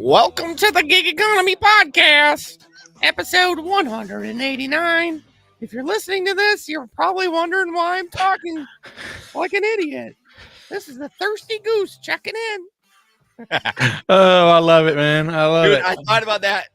Welcome to the Gig Economy Podcast, episode 189. If you're listening to this, you're probably wondering why I'm talking like an idiot. This is the Thirsty Goose checking in. Oh, I love it, man. I love Dude, it. I thought about that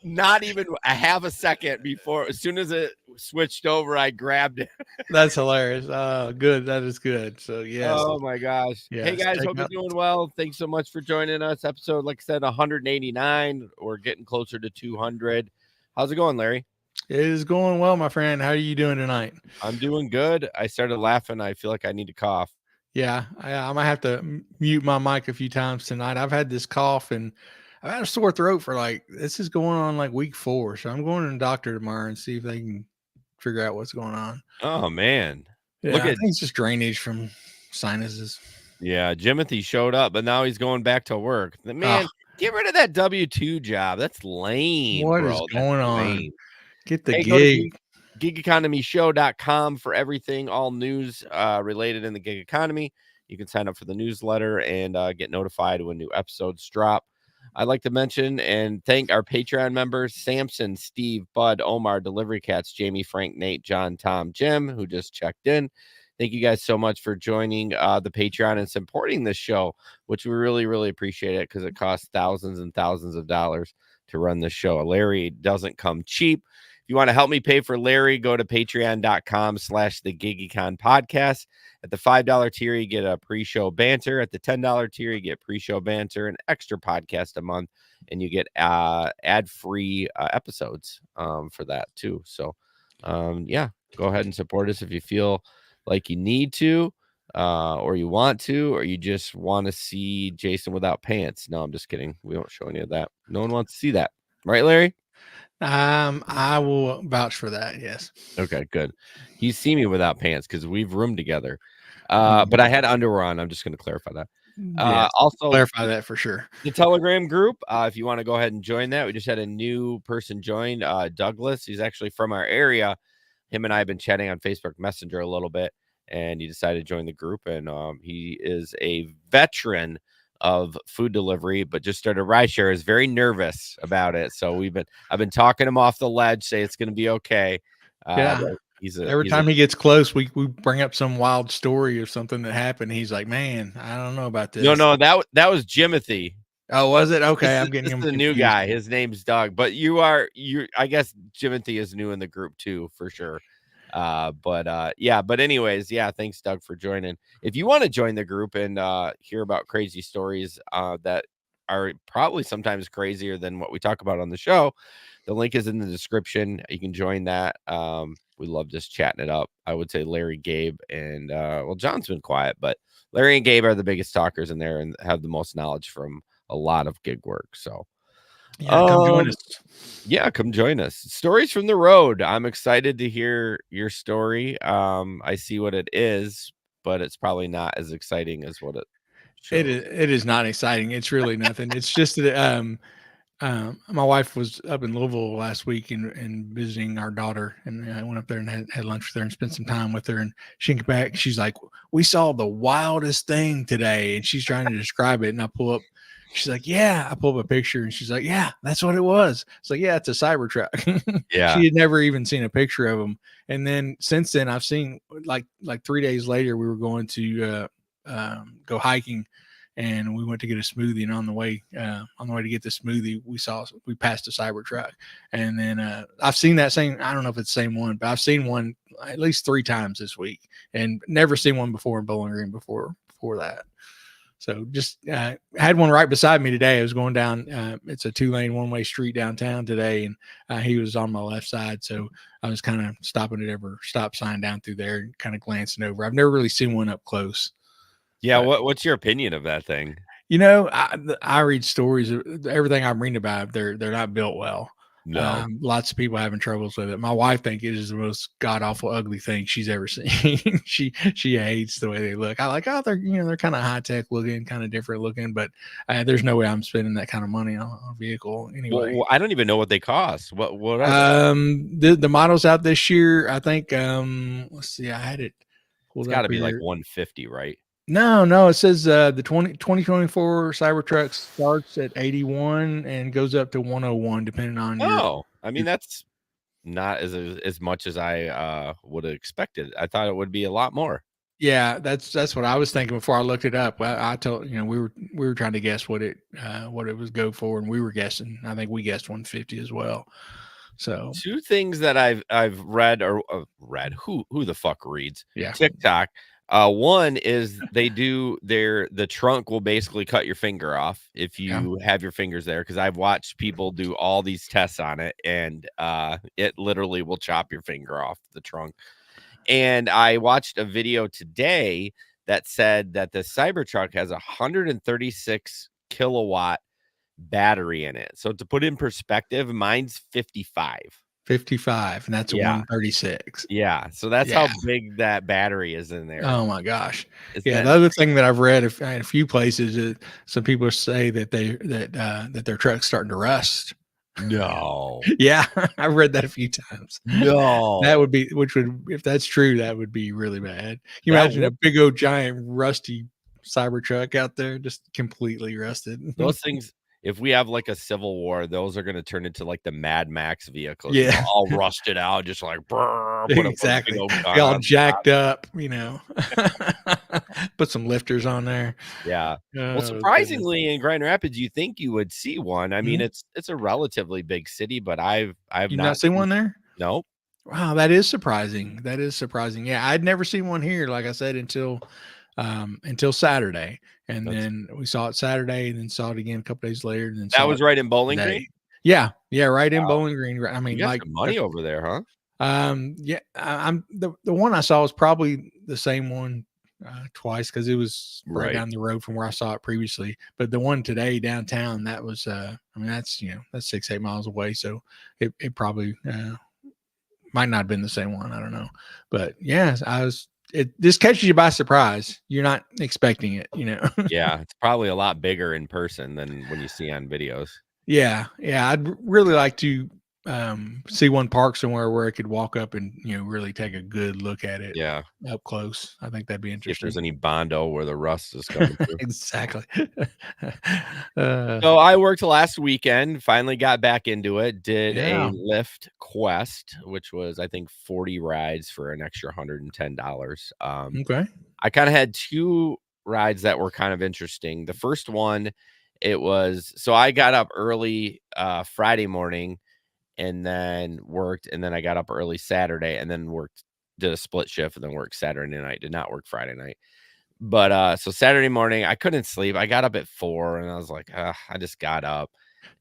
not even a half a second before. As soon as it switched over, I grabbed it. That's hilarious. Oh, good. That is good. So, yes. Oh, my gosh. Yes, Hey, guys, check hope you're out- doing well. Thanks so much for joining us. Episode, like I said, 189. We're getting closer to 200. How's it going, Larry? It is going well, my friend. How are you doing tonight? I'm doing good. I started laughing. I feel like I need to cough. Yeah, I might have to mute my mic a few times tonight. I've had this cough and I've had a sore throat for this is going on like week 4. So I'm going to the doctor tomorrow and see if they can figure out what's going on. Oh, man. Yeah, Look I at think it's just drainage from sinuses. Yeah, Jimothy showed up, but now he's going back to work. Man, get rid of that W-2 job. That's lame. What bro. is That's going on? lame. Get the Hey, go to gig. gigeconomyshow.com for everything, all news related in the gig economy. You can sign up for the newsletter and get notified when new episodes drop. I'd like to mention and thank our Patreon members, Samson, Steve, Bud, Omar, Delivery Cats, Jamie, Frank, Nate, John, Tom, Jim, who just checked in. Thank you guys so much for joining the Patreon and supporting this show, which we really, really appreciate it because it costs thousands and thousands of dollars to run this show. Larry doesn't come cheap. If you want to help me pay for Larry, go to patreon.com/the GigEconPodcast. At the $5 tier, you get a pre-show banter. At the $10 tier, you get pre-show banter, an extra podcast a month, and you get ad-free episodes for that too. So, yeah, go ahead and support us if you feel like you need to, or you want to, or you just want to see Jason without pants. No, I'm just kidding. We don't show any of that. No one wants to see that. Right, Larry? I will vouch for that. Yes. Okay, good. He's seen me without pants because we've roomed together. But I had underwear on. I'm just going to clarify that. Yes, Also, clarify that for sure. the Telegram group, if you want to go ahead and join that, we just had a new person join, Douglas. He's actually from our area. Him and I have been chatting on Facebook Messenger a little bit, and he decided to join the group. And he is a veteran of food delivery, but just started rideshare. Is very nervous about it. So I've been talking him off the ledge, say it's going to be okay. Yeah. Every time he gets close, we bring up some wild story or something that happened. He's like, "Man, I don't know about this." No, that was Jimothy. Oh, was it? Okay, I'm getting him the new guy. His name's Doug, but you I guess Jimothy is new in the group too, for sure. But anyways, yeah, thanks Doug for joining. If you want to join the group and hear about crazy stories that are probably sometimes crazier than what we talk about on the show, the link is in the description. You can join that. We love just chatting it up. I would say Larry, Gabe, and John's been quiet, but Larry and Gabe are the biggest talkers in there and have the most knowledge from a lot of gig work. So yeah, come join us. Yeah, come join us. Stories from the road. I'm excited to hear your story. I see what it is, but it's probably not as exciting as what it shows. It is not exciting. It's really nothing. It's just that my wife was up in Louisville last week and visiting our daughter, and I went up there and had lunch with her and spent some time with her. And she came back. She's like, "We saw the wildest thing today," and she's trying to describe it. And I pull up. She's like, "Yeah." I pull up a picture, and she's like, "Yeah, that's what it was." It's like, "Yeah, it's a Cybertruck." Yeah. She had never even seen a picture of them. And then since then, I've seen like 3 days later, we were going to go hiking. And we went to get a smoothie, and on the way to get the smoothie, we passed a Cybertruck. And then I've seen that same, I don't know if it's the same one, but I've seen one at least 3 times this week, and never seen one before in Bowling Green before that. So just had one right beside me today. I was going down. It's a 2-lane one-way street downtown today, and he was on my left side. So I was kind of stopping at every stop sign down through there and kind of glancing over. I've never really seen one up close. Yeah, what's your opinion of that thing? You know, I read stories. Everything I'm reading about, they're not built well. No, lots of people having troubles with it. My wife thinks it is the most god awful, ugly thing she's ever seen. she hates the way they look. I like, they're kind of high tech looking, kind of different looking, but there's no way I'm spending that kind of money on a vehicle anyway. Well, I don't even know what they cost. What are the models out this year? I think let's see, I had it. It's got to be like 150, right? No. It says the 2024 Cybertruck starts at 81 and goes up to 101, depending on Oh, I mean, your. that's not as much as I would have expected. I thought it would be a lot more. Yeah, that's what I was thinking before I looked it up. Well, I told we were trying to guess what it was go for, and we were guessing. I think we guessed 150 as well. So Two things that I've read or read. Who the fuck reads yeah, TikTok? One is the trunk will basically cut your finger off if yeah. you have your fingers there, because I've watched people do all these tests on it, and it literally will chop your finger off the trunk. And I watched a video today that said that the Cybertruck has a 136 kilowatt battery in it. So to put in perspective, mine's 55. 55, and that's a Yeah. 136. Yeah. So that's Yeah. how big that battery is in there. Oh my gosh. Isn't Yeah. that The other thing that I've read in a few places is some people say that that their truck's starting to rust. no. Yeah, I've read that a few times. No. That would be, if that's true, that would be really bad. You That imagine a big old giant rusty Cybertruck out there, just completely rusted. Those things, if we have like a civil war, those are going to turn into like the Mad Max vehicles, Yeah. all rusted out, just like brrr, put a Exactly. big old gun They all on. jacked up, Put some lifters on there. Yeah. Well, Oh, goodness. surprisingly, in Grand Rapids, you think you would see one. I mean, Mhm. it's a relatively big city, but I've You've not not seen one there? Nope. Wow, that is surprising. That is surprising. Yeah, I'd never seen one here, like I said, until Saturday, and That's then we saw it Saturday, and then saw it again a couple days later, and then that saw was it right in Bowling today. Green? Yeah, right in Wow. Bowling Green. I You mean, got like, some money over there, huh? yeah, I'm the one I saw was probably the same one twice because it was right Right. down the road from where I saw it previously. But the one today downtown, that was, I mean, that's 6-8 miles away, so it probably might not have been the same one. I don't know, but yeah, it this catches you by surprise. You're not expecting it. Yeah, it's probably a lot bigger in person than when you see on videos. Yeah, I'd really like to see one park somewhere where I could walk up and really take a good look at it Yeah. up close. I think that'd be See if interesting. there's any Bondo where the rust is coming through. Exactly. So I worked last weekend, finally got back into it, did Yeah. a Lyft Quest, which was, I think, 40 rides for an extra $110. Okay. I kind of had two rides that were kind of interesting. The first one, so I got up early Friday morning and then worked, and then I got up early Saturday and then did a split shift and then worked Saturday night, did not work Friday night. But so Saturday morning, I couldn't sleep. I got up at 4 and I was like, I just got up,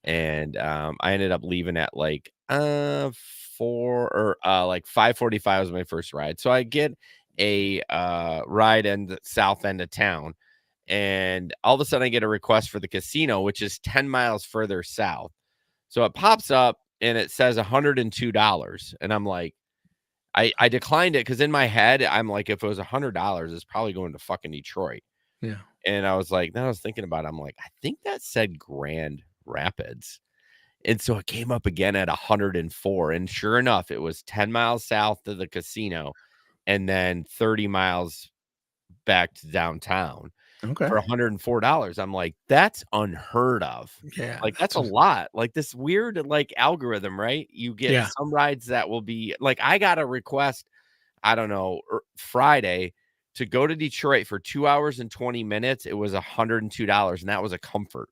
and I ended up leaving at like 4 or like 5:45 was my first ride. So I get a ride in the south end of town, and all of a sudden I get a request for the casino, which is 10 miles further south. So it pops up and it says $102, and I'm like, I declined it because in my head, I'm like, if it was $100, it's probably going to fucking Detroit. Yeah. And I was like, then I was thinking about it. I'm like, I think that said Grand Rapids. And so it came up again at 104. And sure enough, it was 10 miles south of the casino and then 30 miles back to downtown Okay. for $104. I'm like, that's unheard of. Yeah. Like, that's a lot. Like this weird like algorithm, right? You get some rides that will be like, I got a request, I don't know, Friday to go to Detroit for 2 hours and 20 minutes. It was $102, and that was a comfort.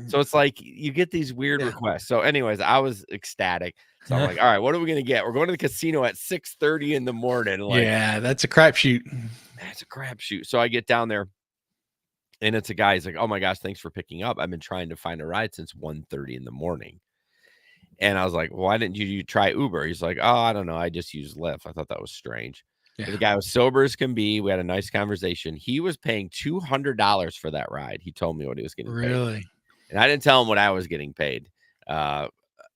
So it's like you get these weird requests. So anyways, I was ecstatic. So I'm like, all right, what are we going to get? We're going to the casino at 6:30 in the morning. Like, yeah, that's a crapshoot. That's a crapshoot. So I get down there, and it's a guy. He's like, oh my gosh, thanks for picking up. I've been trying to find a ride since 1:30 in the morning. And I was like, why didn't you try Uber? He's like, oh, I don't know. I just use Lyft. I thought that was strange. Yeah. The guy was sober as can be. We had a nice conversation. He was paying $200 for that ride. He told me what he was getting paid. Really? And I didn't tell him what I was getting paid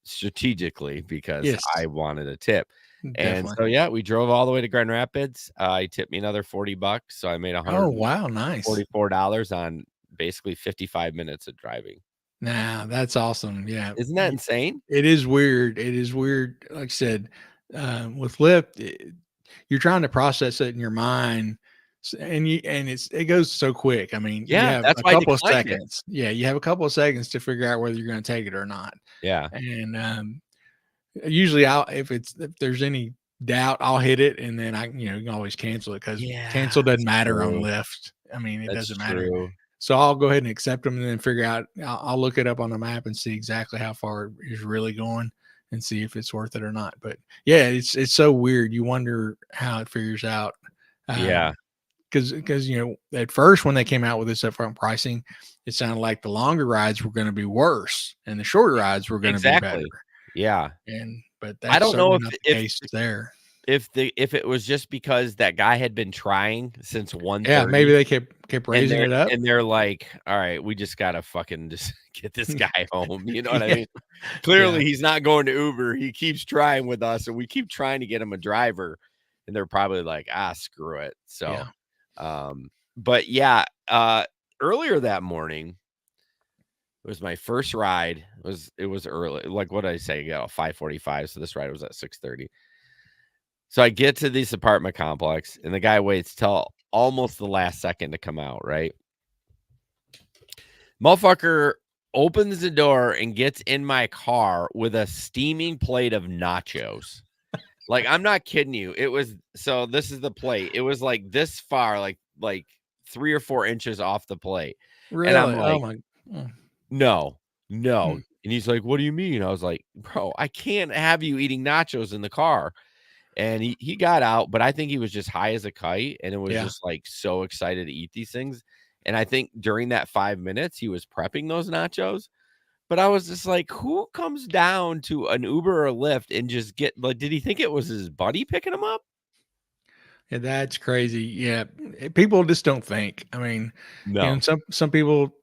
strategically because I wanted a tip. Definitely. And so, yeah, we drove all the way to Grand Rapids. He tipped me another $40. So I made Oh, wow. Nice. $144 on basically 55 minutes of driving. Nah, that's awesome. Yeah. Isn't that insane? It is weird. It is weird. Like I said, with Lyft, you're trying to process it in your mind And it goes so quick. I mean, you Yeah, have that's a why I couple of declined it. seconds. Yeah, you have a couple of seconds to figure out whether you're going to take it or not. Yeah. And usually, if there's any doubt, I'll hit it, and then you can always cancel it because Yeah, cancel doesn't that's matter on true. Lyft. I mean, it That's doesn't matter. true. So I'll go ahead and accept them, and then figure out. I'll look it up on the map and see exactly how far it is really going, and see if it's worth it or not. But yeah, it's so weird. You wonder how it figures out. Yeah. Because at first when they came out with this upfront pricing, it sounded like the longer rides were going to be worse and the shorter rides were going to be better. Exactly. Yeah. But I that's don't know certainly if not the if case there. if it was just because that guy had been trying since Yeah, maybe 1:30 they kept and raising it up. they're like, "All right, we just gotta fucking just get this guy home." You know what I Yeah, mean? yeah, Clearly, he's not going to Uber. He keeps trying with us, and we keep trying to get him a driver, and they're probably like, "Ah, screw it." So, yeah. but yeah, earlier that morning, it was my first ride. It was early. Like, what did I say? 5:45, so this ride was at 6:30. So I get to this apartment complex, and the guy waits till almost the last second to come out, right? Motherfucker opens the door and gets in my car with a steaming plate of nachos. Like, I'm not kidding you. This is the plate. It was like this far, like 3 or 4 inches off the plate. And I'm Really? Oh like, my. Mm, no, no. mm, And he's like, what do you mean? I was like, bro, I can't have you eating nachos in the car. And he got out, but I think he was just high as a kite and it was yeah. just like so excited to eat these things. And I think during that 5 minutes, he was prepping those nachos. But I was just like, who comes down to an Uber or Lyft and just get like, did he think it was his buddy picking him up? Yeah, that's crazy. Yeah, people just don't think. I mean, No. some people,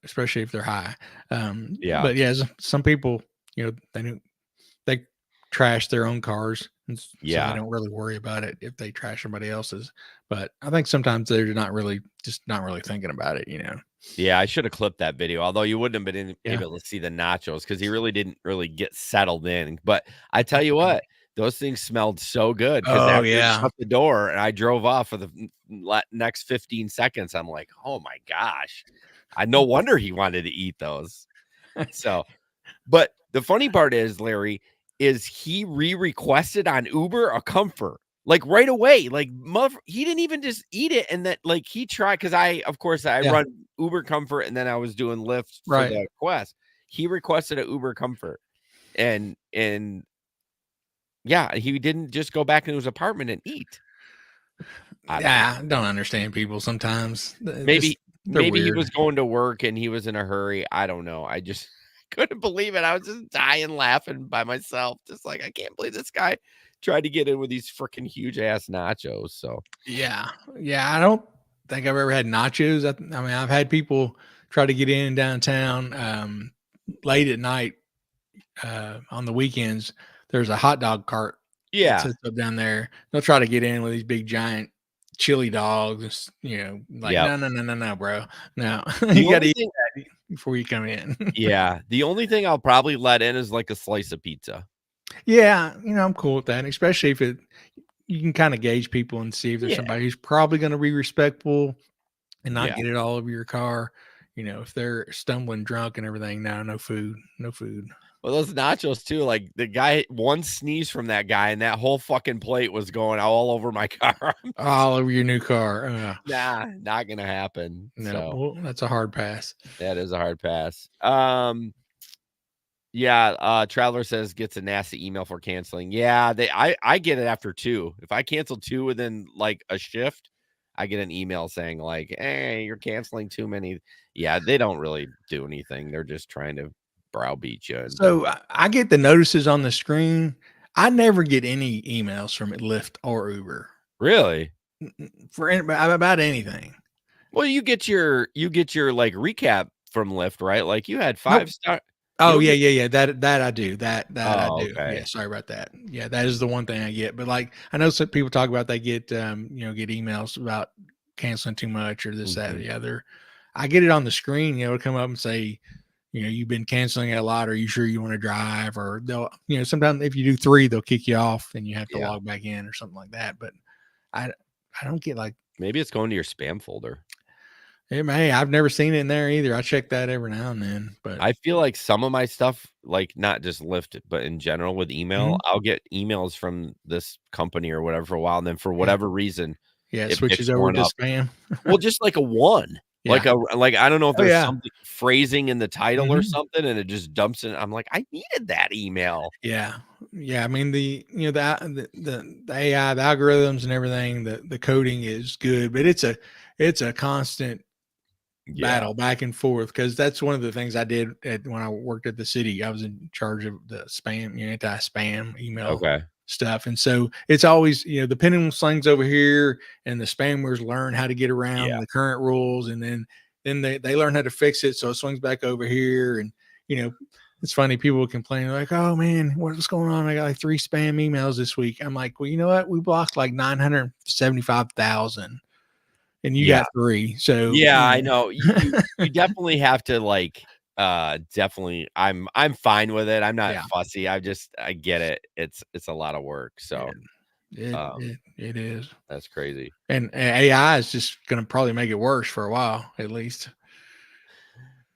especially if they're high, Yeah. but yeah, some people, they trash their own cars, and so they Yeah. don't really worry about it if they trash somebody else's. But I think sometimes they're not really thinking about it. Yeah. I should have clipped that video, although you wouldn't have been Yeah. able to see the nachos because he really didn't really get settled in. But I tell you what, those things smelled so good because Oh after he yeah. shut the door and I drove off for the next 15 seconds, I'm like, oh my gosh. I no wonder he wanted to eat those. So, but the funny part is, Larry, is he re-requested on Uber a comfort like right away. Like he didn't even just eat it, and that like he tried because of course I Yeah. run Uber Comfort and then I was doing Lyft for Right. the Quest. He requested a Uber Comfort and yeah, he didn't just go back into his apartment and eat. I don't know. Yeah. I don't understand people sometimes. Just Maybe they're maybe he weird. was going to work and he was in a hurry. I don't know. I just couldn't believe it. I was just dying laughing by myself. Just like, I can't believe this guy tried to get in with these freaking huge ass nachos. So, Yeah. Yeah. I don't think I've ever had nachos. I mean, I've had people try to get in downtown late at night on the weekends. There's a hot dog cart that yeah. sits up down there. They'll try to get in with these big giant chili dogs. Like, Yep. no, no, no, no, no, bro. No, The you got to only eat thing that before you come in. yeah, the only thing I'll probably let in is like a slice of pizza. Yeah. I'm cool with that, especially if you can kind of gauge people and see if there's Yeah. somebody who's probably going to be respectful and not Yeah. get it all over your car. If they're stumbling drunk and everything, no food, no food. Well, those nachos too, like the guy, one sneeze from that guy and that whole fucking plate was going all over my car. All over your new car. Nah, not gonna happen. No, So well, that's a hard pass. that is a hard pass. Yeah, Traveler says gets a nasty email for canceling. Yeah, I get it after 2. If I cancel 2 within like a shift, I get an email saying like, "Hey, you're canceling too many." Yeah, they don't really do anything. They're just trying to browbeat you. And So I get the notices on the screen. I never get any emails from Lyft or Uber really, about anything. well, you get your like recap from Lyft, right? Like you had Nope. 5 star. You Oh don't yeah, get. yeah, yeah. That I do. That I Oh, do. Yeah, okay. sorry about that. Yeah, that is the one thing I get. But like I know some people talk about they get get emails about canceling too much or this, that, or Mhm. the other. I get it on the screen, it'll come up and say, you've been canceling it a lot. Are you sure you want to drive? Or they'll, sometimes if you do 3, they'll kick you off and you have to Yeah. log back in or something like that. But I I don't get like Maybe it's going to your spam folder. It may. I've never seen it in there either. I check that every now and then, but I feel like some of my stuff, like not just Lyft, but in general with email, Mhm. I'll get emails from this company or whatever for a while, and then for Yeah. whatever reason, Yeah, it it switches picks over one to up. spam. Well, just like a 1, Yeah. like, I don't know if Oh, there's yeah. something phrasing in the title or Mhm. something, and it just dumps in. I'm like, "I needed that email." Yeah. Yeah, I mean, the AI, the algorithms and everything, the coding is good, but it's a constant Yeah. battle back and forth because that's one of the things I did when I worked at the city. I was in charge of the spam, anti-spam email Okay. stuff, and so it's always the pendulum slings over here, and the spammers learn how to get around Yeah. the current rules, and then they learn how to fix it, so it swings back over here, and you know. It's funny. People complain like, "Oh man, what's going on? I got like 3 spam emails this week." I'm like, "Well, you know what? We blocked like 975,000, and you Yeah. got 3. So, Yeah, I know. You definitely have to, like, definitely I'm fine with it. I'm not Yeah, fussy. I get it. It's a lot of work, yeah, so, it um, it is, that's crazy. and AI is just gonna probably make it worse for a while, at least.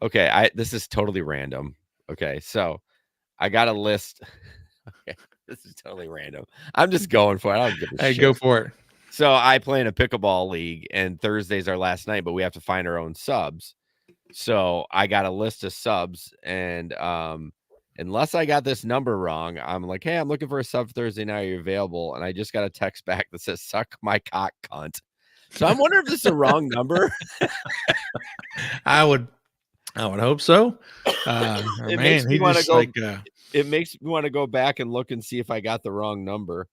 Okay, this is totally random. Okay, so I got a list. Okay, this is totally random. I'm just going for it. I don't give a Hey, go shit. for it. So I play in a pickleball league, and Thursday's our last night, but we have to find our own subs. So I got a list of subs, and unless I got this number wrong, I'm like, hey, I'm looking for a sub Thursday night. Are you available? And I just got a text back that says, suck my cock, cunt. So I'm wondering if this is a wrong number. I would hope so. It makes Man, me he want to just go. like, It makes me want to go back and look and see if I got the wrong number.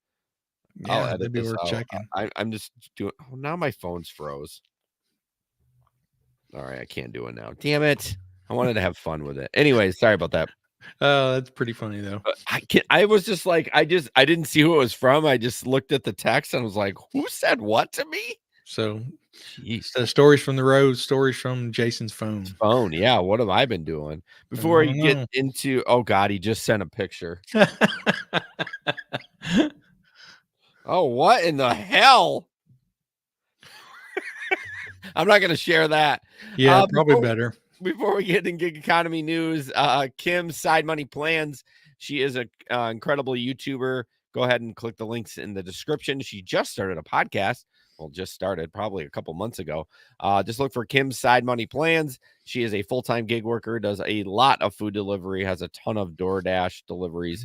I'll yeah, edit that'd be this worth out. checking. I'm just doing. Oh, now my phone's froze. All right, I can't do it now. Damn it! I wanted to have fun with it. Anyways, sorry about that. Oh, that's pretty funny though. I was just like, I didn't see who it was from. I just looked at the text and was like, who said what to me? So, Jeez. stories from the road, stories from Jason's phone. Phone. Yeah. What have I been doing? I Before you don't get know. into, oh God, he just sent a picture. Oh, what in the hell? I'm not going to share that. Yeah, probably Before better. before we get in gig economy news, Kim's Side Money Plans. She is a incredible YouTuber. Go ahead and click the links in the description. She just started a podcast. Well, just started probably a couple months ago. Just look for Kim's Side Money Plans. She is a full-time gig worker, does a lot of food delivery, has a ton of DoorDash deliveries.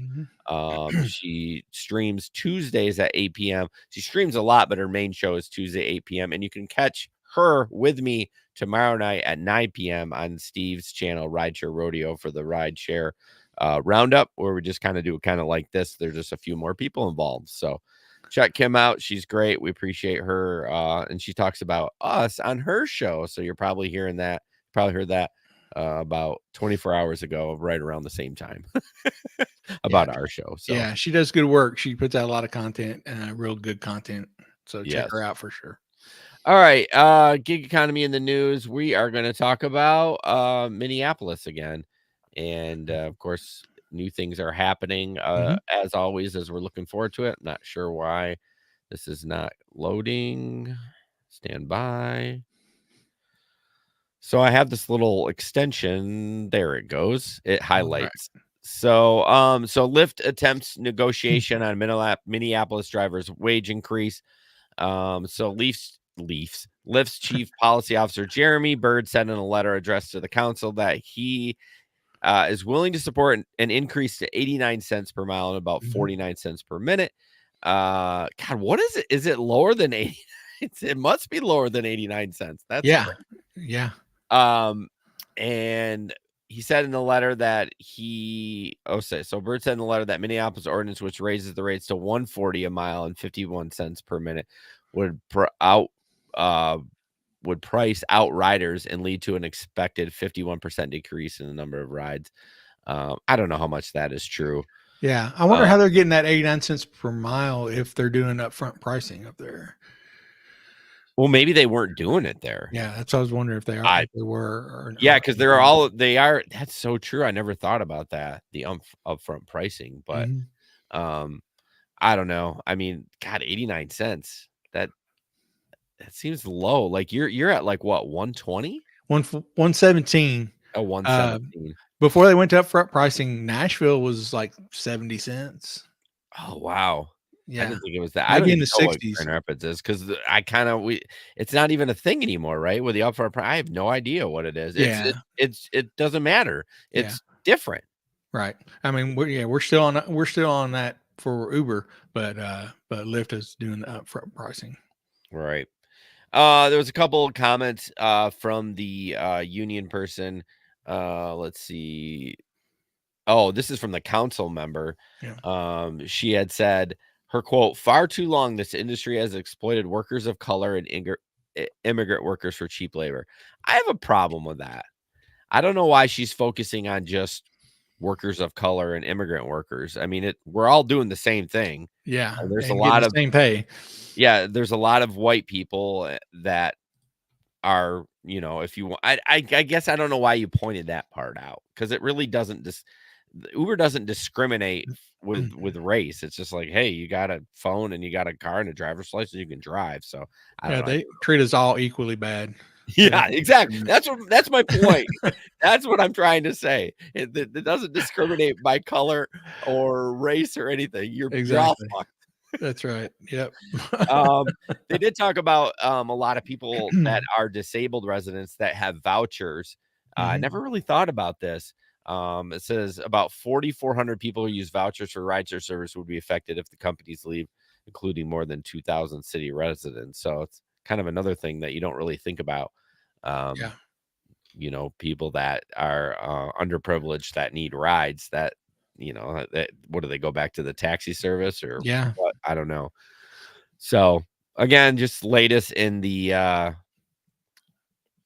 Mhm. She streams Tuesdays at 8 p.m. She streams a lot, but her main show is Tuesday, 8 p.m. And you can catch her with me tomorrow night at 9 p.m. on Steve's channel, Rideshare Rodeo, for the Rideshare roundup, where we just kind of do kind of like this. There's just a few more people involved. So check Kim out. She's great. We appreciate her. And she talks about us on her show. So you're probably hearing that. Probably heard that about 24 hours ago, right around the same time Yeah, about our show. So yeah, she does good work. She puts out a lot of content, real good content. So check her yes. out for sure. All right. Gig economy in the news. We are going to talk about Minneapolis again. And of course, new things are happening Mhm. as always, as we're looking forward to it. Not sure why this is not loading. Stand by. So I have this little extension. There it goes. It All right. highlights. So Lyft attempts negotiation on Minneapolis drivers' wage increase. Lyft's chief policy officer Jeremy Bird said in a letter addressed to the council that he is willing to support an increase to 89 cents per mile and about Mhm. 49 cents per minute. God, what is it? Is it lower than 80? It must be lower than 89 cents. That's Yeah, great. yeah. And he said in the letter that so Bird said in the letter that Minneapolis ordinance, which raises the rates to 140 a mile and 51 cents per minute, would price out riders and lead to an expected 51% decrease in the number of rides. I don't know how much that is true. Yeah, I wonder how they're getting that 89 cents per mile if they're doing upfront pricing up there. Well, maybe they weren't doing it there. Yeah, that's what I was wondering if I they were Yeah, or because not. they are. That's so true. I never thought about that, the upfront pricing, but Mhm. um, I don't know. I mean, God, 89 cents. That seems low. Like you're at like what, 120? 117. Oh, 117. Before they went to upfront pricing, Nashville was like 70 cents. Oh, wow. I Yeah, didn't think it was that. I don't maybe in even the know what 60s. Grand Rapids is because I kind of it's not even a thing anymore, right? With the upfront price, I have no idea what it is. Yeah, It doesn't matter. yeah, It's different. right. I mean, we're still on that for Uber, but Lyft is doing the upfront pricing. Right. There was a couple of comments from the union person. Let's see. Oh, this is from the council member. Yeah, She had said her quote, "Far too long this industry has exploited workers of color and immigrant workers for cheap labor." I have a problem with that. I don't know why she's focusing on just workers of color and immigrant workers. I mean, we're all doing the same thing. yeah, There's a and getting lot the of same pay. there's a lot of white people that are, if you want, I guess I don't know why you pointed that part out because it really doesn't Uber doesn't discriminate with race. It's just like, hey, you got a phone and you got a car and a driver's license, you can drive. So I don't Yeah, know. they treat us all equally bad. They Yeah, don't exactly. discriminate. That's my point. That's what I'm trying to say. It doesn't discriminate by color or race or anything. You're all Exactly. fucked. That's right. Yep. They did talk about a lot of people that are disabled residents that have vouchers. I Mhm. never really thought about this. It says about 4,400 people who use vouchers for rideshare service would be affected if the companies leave, including more than 2,000 city residents. So it's kind of another thing that you don't really think about. Yeah. Um, people that are underprivileged that need rides that, what do they go back to the taxi service or Yeah. what? I don't know. So again, just latest in the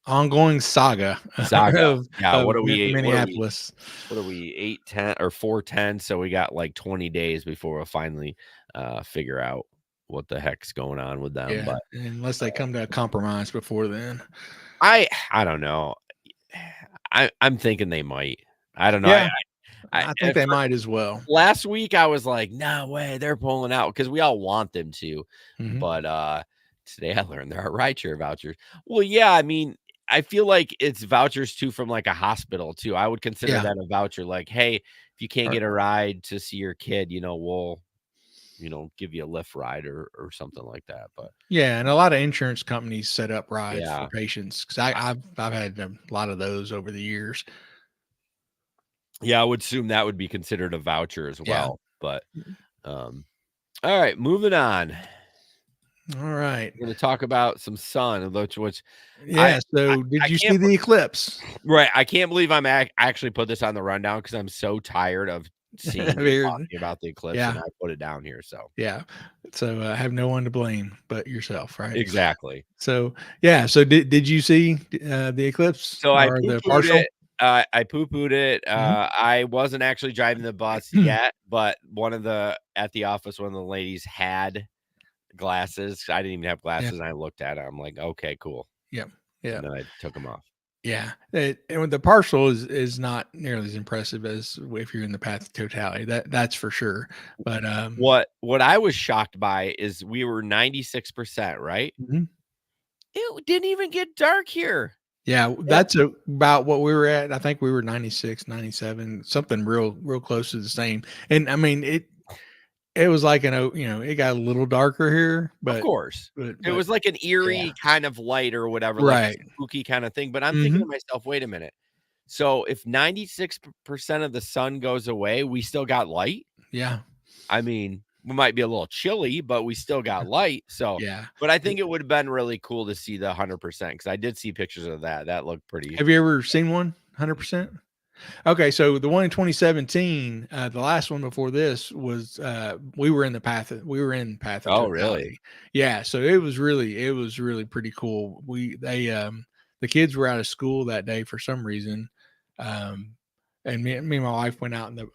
Ongoing saga saga. of Yeah, what are we Minneapolis. what are we 810 or 410? So we got like 20 days before we'll finally figure out what the heck's going on with them. Yeah, But unless they come to a compromise before then. I don't know. I'm thinking they might. I don't know. Yeah, I I think they might as well. last week I was like, no way, they're pulling out because we all want them to. Mhm. But today I learned there are rideshare vouchers. Well, yeah, I mean, I feel like it's vouchers too from like a hospital too. I would consider Yeah. that a voucher. Like, hey, if you can't Or get a ride to see your kid, we'll give you a Lyft ride or something like that. But yeah, and a lot of insurance companies set up rides for yeah, patients because I've had a lot of those over the years. yeah, I would assume that would be considered a voucher as Yeah. well. But um, all right, moving on. All right. We're going to talk about some sun, which I Yeah, so did I you see can't the eclipse? right. I can't believe I'm actually put this on the rundown because I'm so tired of seeing and Weird. talking about the eclipse, and Yeah, I put it down here. So yeah. So, I have no one to blame but yourself, right? exactly. So, yeah, so did you see, the eclipse So I or poo the pooed partial? it. I poo pooed it. Mhm. I wasn't actually driving the bus yet, but at the office, one of the ladies had glasses. I didn't even have Yeah, glasses, and I looked at it. I'm like, okay, cool. yeah, yeah, And then I took them off. yeah. And with the partial is not nearly as impressive as if you're in the path of totality. That's for sure. But, What I was shocked by is we were 96%, right? mhm. It didn't even get dark here. Yeah, Yeah. that's about what we were at. I think we were 96, 97, something real close to the same. And I mean, it was like it got a little darker here, Of but course. It but was like an yeah. eerie kind of light or whatever, like a Right. spooky kind of thing, but I'm thinking Mhm. to myself, "Wait a minute. So if 96% of the sun goes away, we still got light? Yeah. I mean, we might be a little chilly, but we still got light." So, Yeah. but I think it would have been really cool to see the 100% because I did see pictures of that. That looked pretty. Have you ever seen one 100%? Okay, so the one in 2017, the last one before this was we were in path of Oh, really? totality. Yeah, so it was really pretty cool. The kids were out of school that day for some reason. Um and me and my wife went out in the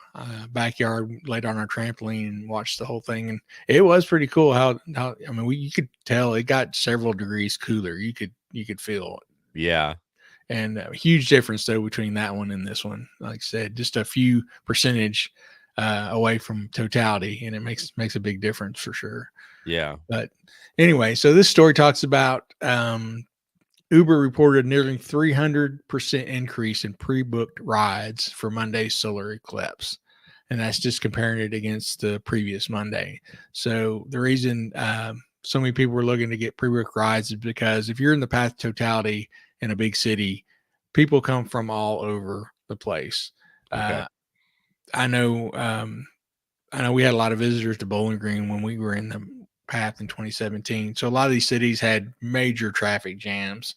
backyard, laid on our trampoline, and watched the whole thing. And it was pretty cool how I mean, you could tell it got several degrees cooler. You could feel it. Yeah. And a huge difference though between that one and this one. Like I said, just a few percentage. away from totality, and it makes a big difference for sure. Yeah. But anyway, so this story talks about Uber reported nearly 300% increase in pre-booked rides for Monday's solar eclipse. And that's just comparing it against the previous Monday. So the reason so many people were looking to get pre-booked rides is because if you're in the path of totality in a big city, people come from all over the place. Okay. I know we had a lot of visitors to Bowling Green when we were in the path in 2017. So a lot of these cities had major traffic jams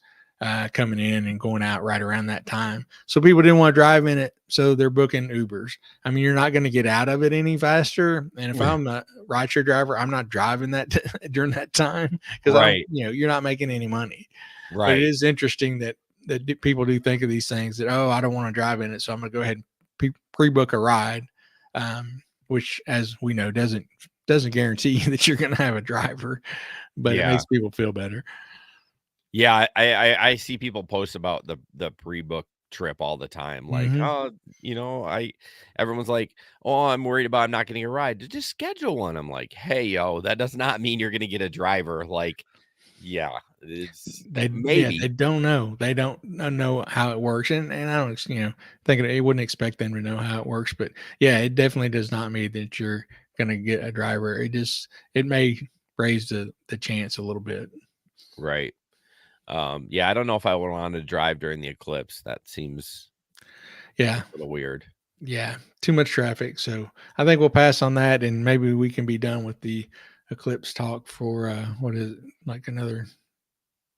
coming in and going out right around that time. So people didn't want to drive in it. So they're booking Ubers. I mean, you're not going to get out of it any faster. And if I'm a rideshare driver, I'm not driving that during that time because Right. you're not making any money. Right. But it is interesting that people do think of these things that, oh, I don't want to drive in it, so I'm going to go ahead and pre-book a ride, which, as we know, doesn't guarantee you that you're going to have a driver, but it makes people feel better. Yeah, I see people post about the pre-book trip all the time. Like, oh, everyone's like, oh, I'm worried about I'm not getting a ride. Just schedule one. I'm like, hey, yo, that does not mean you're going to get a driver. Like, yeah, it's maybe. They don't know. They don't know how it works, and I don't think it wouldn't expect them to know how it works. But yeah, it definitely does not mean that you're going to get a driver. It may raise the chance a little bit. Right. Yeah, I don't know if I would want to drive during the eclipse. That seems a little weird. Yeah, too much traffic. So I think we'll pass on that, and maybe we can be done with the eclipse talk for what is it, like another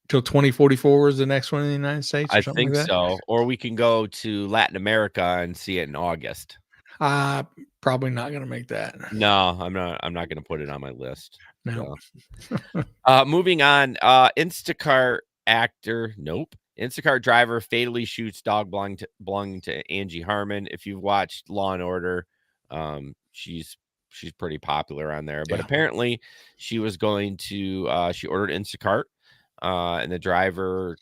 till 2044 is the next one in the United States, or I something think like that. so. Or we can go to Latin America and see it in August. Probably not going to make that. No, I'm not going to put it on my list. No. So. Moving on. Instacart actor. Nope. Instacart driver fatally shoots dog belonging to Angie Harmon. If you've watched Law and Order, she's pretty popular on there. But apparently, she was going to. She ordered Instacart, and the driver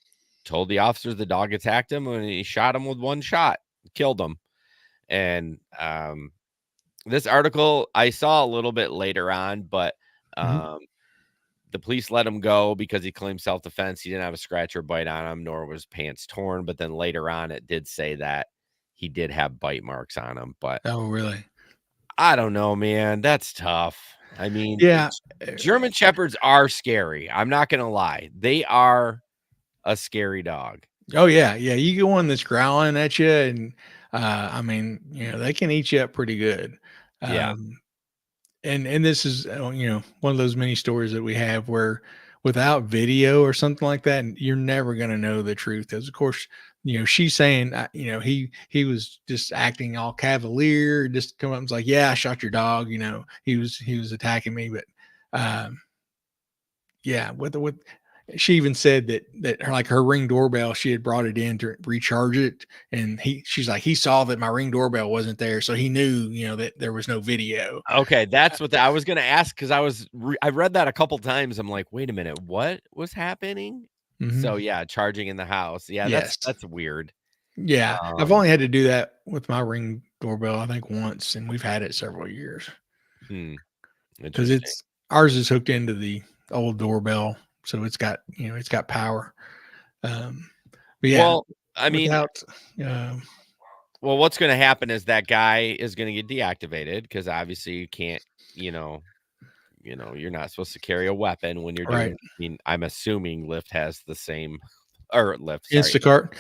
told the officers the dog attacked him, and he shot him with one shot, killed him. And this article I saw a little bit later on, but the police let him go because he claimed self-defense. He didn't have a scratch or bite on him, nor was pants torn. But then later on, it did say that he did have bite marks on him. But oh, really? I don't know, man. That's tough. I mean, German Shepherds are scary. I'm not going to lie. They are a scary dog. Oh, yeah. Yeah. You get one that's growling at you, and I mean, they can eat you up pretty good. Yeah. And this is, one of those many stories that we have where without video or something like that, you're never going to know the truth. As of course, she's saying, he was just acting all cavalier, just come up and was like, yeah, I shot your dog. He was attacking me, but, with she even said that her Ring doorbell, she had brought it in to recharge it, and she's like, he saw that my Ring doorbell wasn't there, so he knew that there was no video. Okay, that's what I was gonna ask, because I read that a couple times. I'm like, wait a minute, what was happening? So yeah, charging in the house. Yeah, that's weird. Yeah, I've only had to do that with my Ring doorbell, I think once, and we've had it several years. Because ours is hooked into the old doorbell. So it's got power. But yeah, well, I mean, well, what's going to happen is that guy is going to get deactivated, because obviously you can't, you're not supposed to carry a weapon when you're doing. Right. I mean, I'm assuming Lyft has the same, or Lyft, Instacart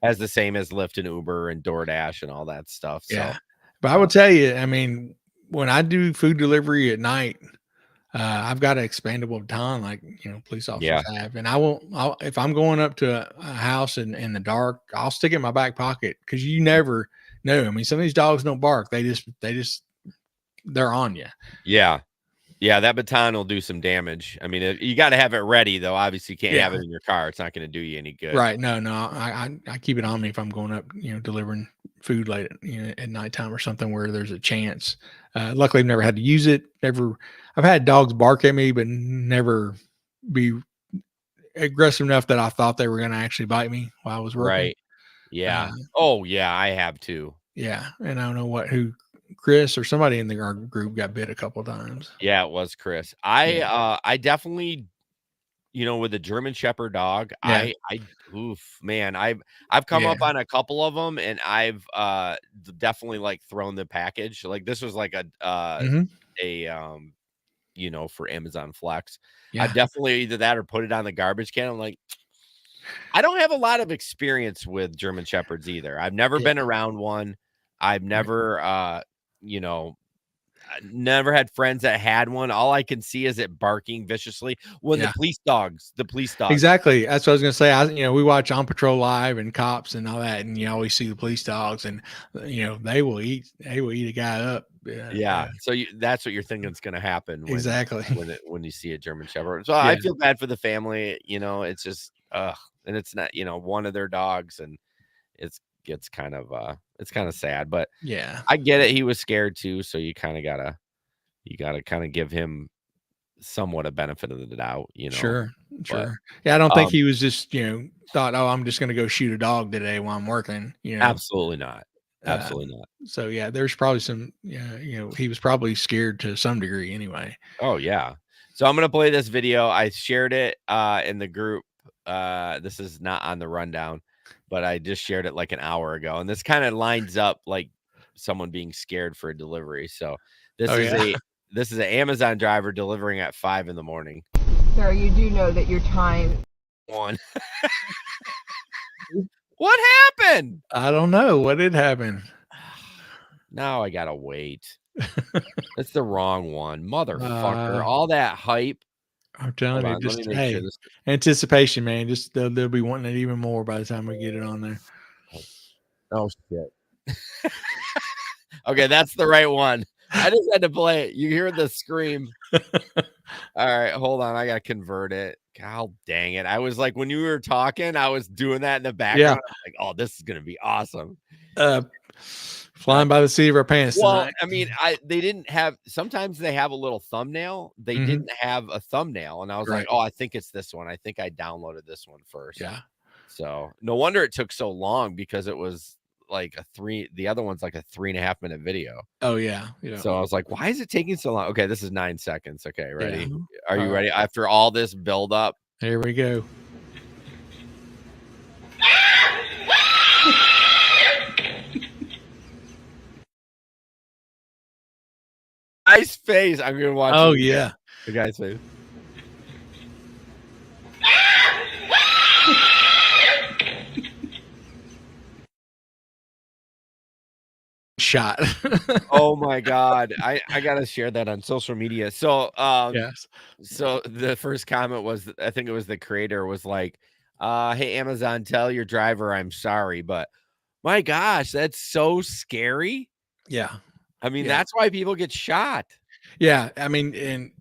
has the same as Lyft and Uber and DoorDash and all that stuff. Yeah, so, but I will tell you, I mean, when I do food delivery at night, I've got an expandable baton like police officers have, and if I'm going up to a house in the dark, I'll stick it in my back pocket, because you never know. I mean, some of these dogs don't bark; they're on you. Yeah, that baton will do some damage. I mean, you got to have it ready, though. Obviously, you can't have it in your car; it's not going to do you any good. Right? No. I keep it on me if I'm going up, delivering food late, at nighttime or something where there's a chance. Luckily, I've never had to use it. I've had dogs bark at me, but never be aggressive enough that I thought they were going to actually bite me while I was working. Right. Yeah. Oh, yeah. I have too. Yeah, and I don't know Chris or somebody in our group got bit a couple of times. Yeah, it was Chris. I definitely, with a German Shepherd dog, Yeah. oof, man, I've come Yeah. up on a couple of them, and I've definitely like thrown the package. Like this was like for Amazon Flex. I've Yeah. definitely either that or put it on the garbage can. I'm like, I don't have a lot of experience with German Shepherds either. I've never Yeah. been around one. I've Right. never, never had friends that had one. All I can see is it barking viciously when the Yeah. police dogs. Exactly. That's what I was going to say. We watch On Patrol Live and Cops and all that, and you always see the police dogs, and they will eat a guy up. Yeah. So that's what you're thinking is going to happen Exactly. when you see a German Shepherd. So Yeah. I feel bad for the family. It's just and it's not one of their dogs, and it's kind of sad, but Yeah. I get it. He was scared too, so you gotta kind of give him somewhat a benefit of the doubt. Sure. But Yeah, I don't think he was just thought, oh, I'm just going to go shoot a dog today while I'm working. absolutely not. Absolutely not. So yeah, there's probably some. He was probably scared to some degree anyway. Oh yeah. So I'm gonna play this video. I shared it in the group. This is not on the rundown, but I just shared it like an hour ago, and this kind of lines up like someone being scared for a delivery. So this is an Amazon driver delivering at 5 a.m. Sir, you do know that your time. One. What happened? I don't know what did happen. Now I gotta wait. That's the wrong one, motherfucker. All that hype. I'm telling you, just Let me make sure this. Anticipation, man. Just they'll be wanting it even more by the time we get it on there. Oh shit. Okay, that's the right one. I just had to play it. You hear the scream. All right, hold on. I gotta convert it. God dang it. I was like, when you were talking, I was doing that in the background. Yeah. I'm like, oh, this is gonna be awesome. Flying by the seat of our pants tonight. I mean, they didn't have. Sometimes they have a little thumbnail. They didn't have a thumbnail, and I was like, oh, I think it's this one. I think I downloaded this one first. Yeah. So no wonder it took so long, because it was like the other one's like a 3.5-minute video. Oh yeah. So I was like, why is it taking so long? Okay, this is 9 seconds. Okay, ready? Yeah. Are you ready? After all this build up. Here we go. Guy's face. I'm gonna watch. Oh yeah. The guy's face. Shot. Oh my god. I gotta share that on social media. So Yes. So the first comment was, I think it was the creator was like, hey Amazon, tell your driver I'm sorry, but my gosh, that's so scary. Yeah. I mean, that's why people get shot. Yeah, I mean, and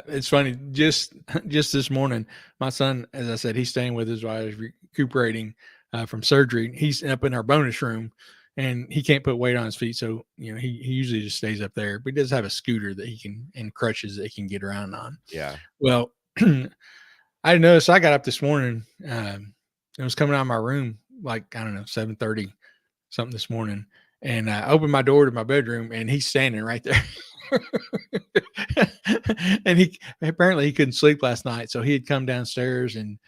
it's funny. Just this morning, my son, as I said, he's staying with us while he's recuperating from surgery. He's up in our bonus room, and he can't put weight on his feet, so he usually just stays up there. But he does have a scooter that he can, and crutches that he can get around on. Yeah. Well, I noticed. I got up this morning. I was coming out of my room like, I don't know, 7:30 something this morning, and I opened my door to my bedroom, and he's standing right there. And he couldn't sleep last night, so he had come downstairs and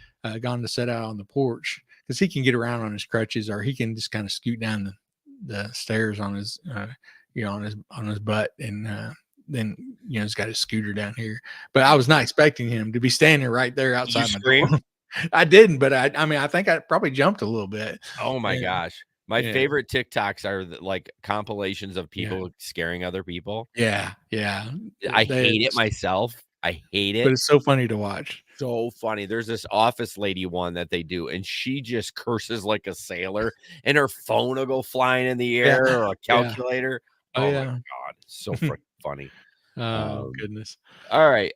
gone to sit out on the porch, because he can get around on his crutches, or he can just kind of scoot down the stairs on his on his butt, and then he's got his scooter down here. But I was not expecting him to be standing right there outside my door. I didn't, but I mean, I think I probably jumped a little bit. Oh my gosh. My favorite TikToks are like compilations of people scaring other people. Yeah. I hate it myself. I hate it. But it's so funny to watch. So funny. There's this office lady one that they do, and she just curses like a sailor, and her phone will go flying in the air, or a calculator. Oh my yeah. god. So freaking funny. Oh goodness. All right.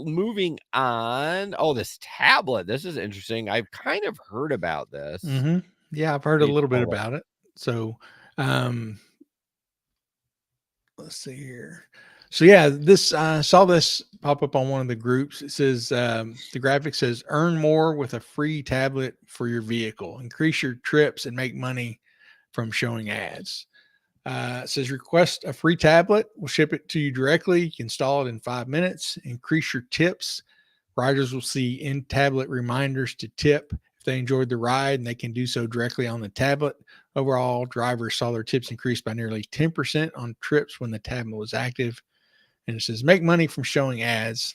Moving on. Oh, this tablet. This is interesting. I've kind of heard about this. Yeah, I've heard a little bit about it. So, let's see here. So yeah, this I saw this pop up on one of the groups. It says the graphic says, earn more with a free tablet for your vehicle, increase your trips, and make money from showing ads. It says request a free tablet. We'll ship it to you directly. You can install it in 5 minutes. Increase your tips. Riders will see in-tablet reminders to tip if they enjoyed the ride, and they can do so directly on the tablet. Overall, drivers saw their tips increase by nearly 10% on trips when the tablet was active. And it says make money from showing ads.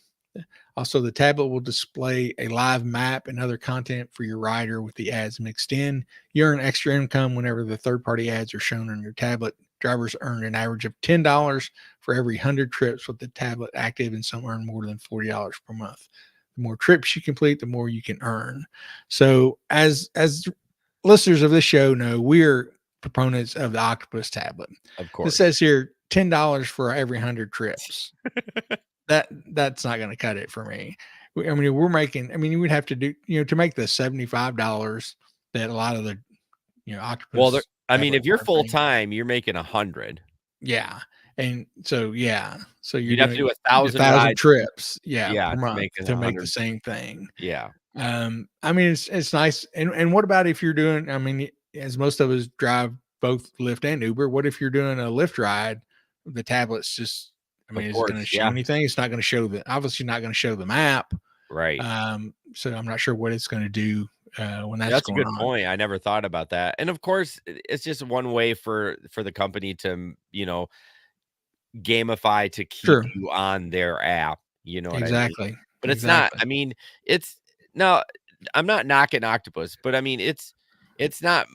Also, the tablet will display a live map and other content for your rider with the ads mixed in. You earn extra income whenever the third-party ads are shown on your tablet. Drivers earn an average of $10 for every 100 trips with the tablet active, and some earn more than $40 per month. The more trips you complete, the more you can earn. So, as listeners of this show know, we're proponents of the Octopus tablet. Of It course. says here $10 for every 100 trips. That's not going to cut it for me. I mean, we're making. I mean, you would have to do, to make the $75 that a lot of the, Octopus. Well, I mean, if you're tablet full thing- time, you're making 100. yeah, and so so you're You'd have to doing do 1,000 rides. trips, Yeah, per to month make it to make 100. the same thing. Yeah. I mean, it's nice. And what about if you're doing? I mean, as most of us drive both Lyft and Uber, what if you're doing a Lyft ride? The tablet's just. I mean, Of is it going to course, show yeah. anything? It's not going to show obviously not going to show the map. Right. So I'm not sure what it's going to do when that's That's a going good on. point. I never thought about that. And of course, it's just one way for the company to, gamify to keep Sure. you on their app. You know what I mean? Exactly. But it's not. I mean, no. I'm not knocking Octopus, but I mean, it's not.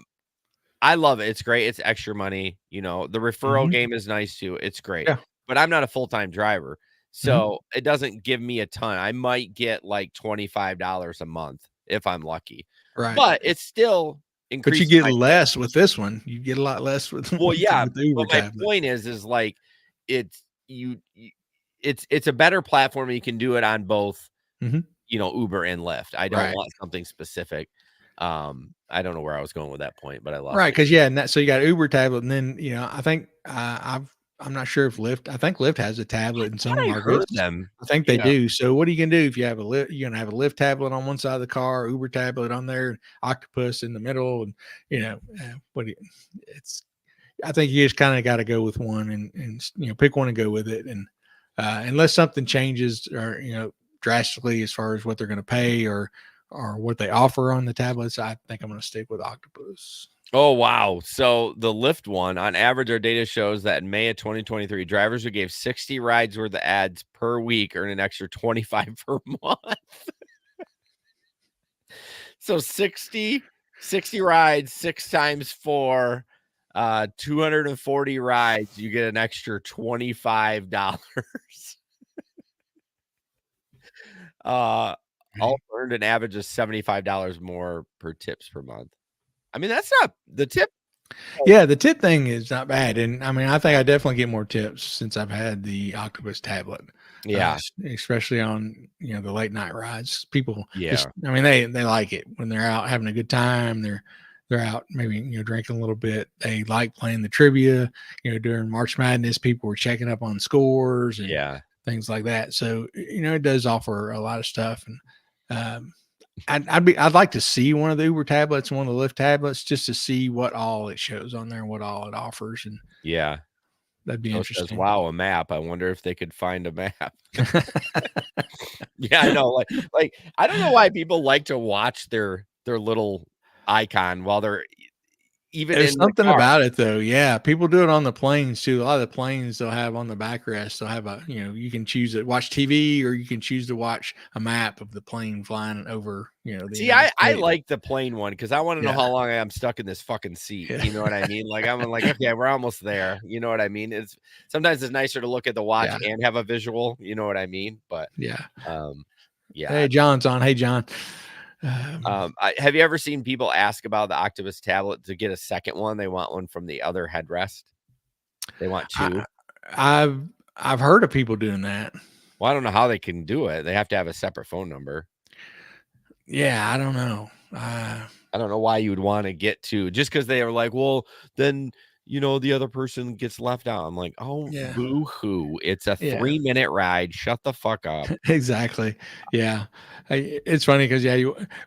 I love it. It's great. It's extra money. The referral Mhm. game is nice too. It's great. Yeah. But I'm not a full-time driver, so it doesn't give me a ton. I might get like $25 a month if I'm lucky. Right. But it's still But you increasing get my less with this one. You get a lot less with Well, yeah, with the Uber but my tablet. point is like it's it's a better platform. You can do it on both, Mhm. Uber and Lyft. I don't Right. want something specific. I don't know where I was going with that point, but I lost Right, it. because and so you got Uber tablet, and then I think I'm not sure if Lyft. I think Lyft has a tablet in some I heard markets. them. I think they Yeah. do. So what are you gonna do if you have a Lyft? You're gonna have a Lyft tablet on one side of the car, Uber tablet on there, Octopus in the middle, and it's. I think you just kind of got to go with one and pick one and go with it, and unless something changes or drastically as far as what they're going to pay or what they offer on the tablets, I think I'm going to stick with Octopus. Oh, wow. So the Lyft one, on average, our data shows that in May of 2023, drivers who gave 60 rides worth of ads per week earn an extra 25 per month. So 60 rides, 6 times 4, 240 rides, you get an extra $25. All earned an average of $75 more per tips per month. I mean, that's not the tip. Yeah, the tip thing is not bad, and I mean, I think I definitely get more tips since I've had the Octopus tablet. Yeah. Especially on the late night rides. People, Yeah. I mean, they like it when they're out having a good time. They're out maybe drinking a little bit. They like playing the trivia. During March Madness, people were checking up on scores and things like that. So it does offer a lot of stuff, and I'd like to see one of the Uber tablets, one of the Lyft tablets, just to see what all it shows on there and what all it offers. And yeah, that'd be interesting. Says, wow, a map. I wonder if they could find a map. Yeah, I know. Like I don't know why people like to watch their little icon while they're even There's in something the car. about it though. Yeah. People do it on the planes too. A lot of the planes they'll have on the backrest. They'll have you can choose to watch TV or you can choose to watch a map of the plane flying over, the See, United I States. like the plane one because I want to know Yeah. how long I'm stuck in this fucking seat. Yeah. You know what I mean? Like I'm like, okay, we're almost there. You know what I mean? Sometimes it's nicer to look at the watch and have a visual. You know what I mean? But yeah. Hey, John's on. Hey, John. Have you ever seen people ask about the Octopus tablet to get a second one? They want one from the other headrest. They want 2. I've heard of people doing that. Well, I don't know how they can do it. They have to have a separate phone number. Yeah, I don't know. I don't know why you would want to get 2 just because they are like, well, then the other person gets left out. I'm like, oh, Yeah. boo hoo. It's a Yeah. 3-minute ride. Shut the fuck up. Exactly. Yeah. It's funny because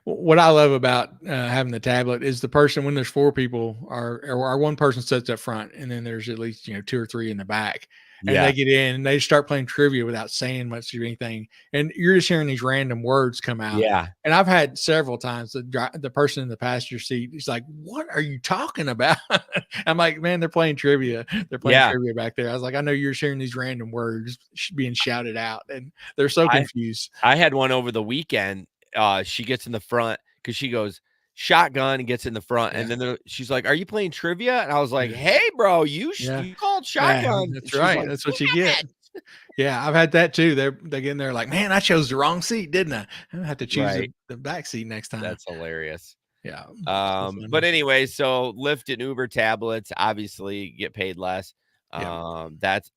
what I love about having the tablet is the person when there's four people or one person sits up front and then there's at least two or three in the back and Yeah. they get in and they start playing trivia without saying much of anything and you're just hearing these random words come out. Yeah. And I've had several times the person in the passenger seat is like, "What are you talking about?" I'm like, "Man, they're playing trivia. They're playing Yeah. trivia back there." I was like, "I know you're sharing these random words being shouted out, and they're so confused." I had one over the weekend. She gets in the front because she goes shotgun and gets in the front, Yeah. and then she's like, "Are you playing trivia?" And I was like, Yeah. "Hey, bro, you Yeah. called Yeah, shotgun." that's She's right. like, That's what you "Damn get. it." Yeah, I've had that too. They get in there like, "Man, I chose the wrong seat, didn't I? I have to choose Right. the back seat next time." That's hilarious. Yeah. So But funny. anyway, so Lyft and Uber tablets obviously get paid less. Yeah. That's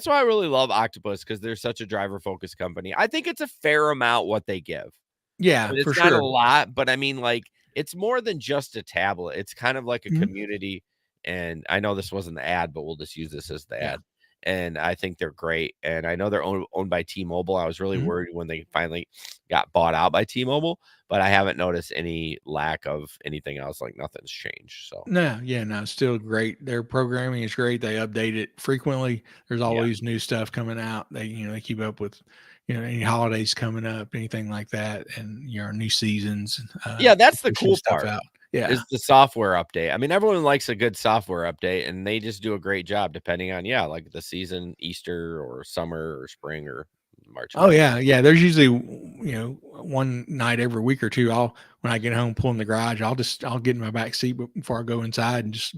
why I really love Octopus because they're such a driver focused company. I think it's a fair amount what they give. I Yeah, mean, for it's not a sure. lot, but I mean, like, it's more than just a tablet. It's kind of like a Mhm. community. And I know this wasn't the ad, but we'll just use this as the Yeah. ad. And I think they're great. And I know they're owned by T-Mobile. I was really Mhm. worried when they finally got bought out by T-Mobile, but I haven't noticed any lack of anything else. Like nothing's changed. So No, yeah, no, it's still great. Their programming is great. They update it frequently. There's yeah. always new stuff coming out. They keep up with, any holidays coming up, anything like that, and new seasons. Yeah, that's the Pushing cool stuff part. out. Yeah, Is the software update. I mean, everyone likes a good software update, and they just do a great job depending on, like the season, Easter or summer or spring or March oh Madness. yeah, yeah. There's usually one night every week or two. When I get home, pull in the garage. I'll get in my back seat before I go inside and just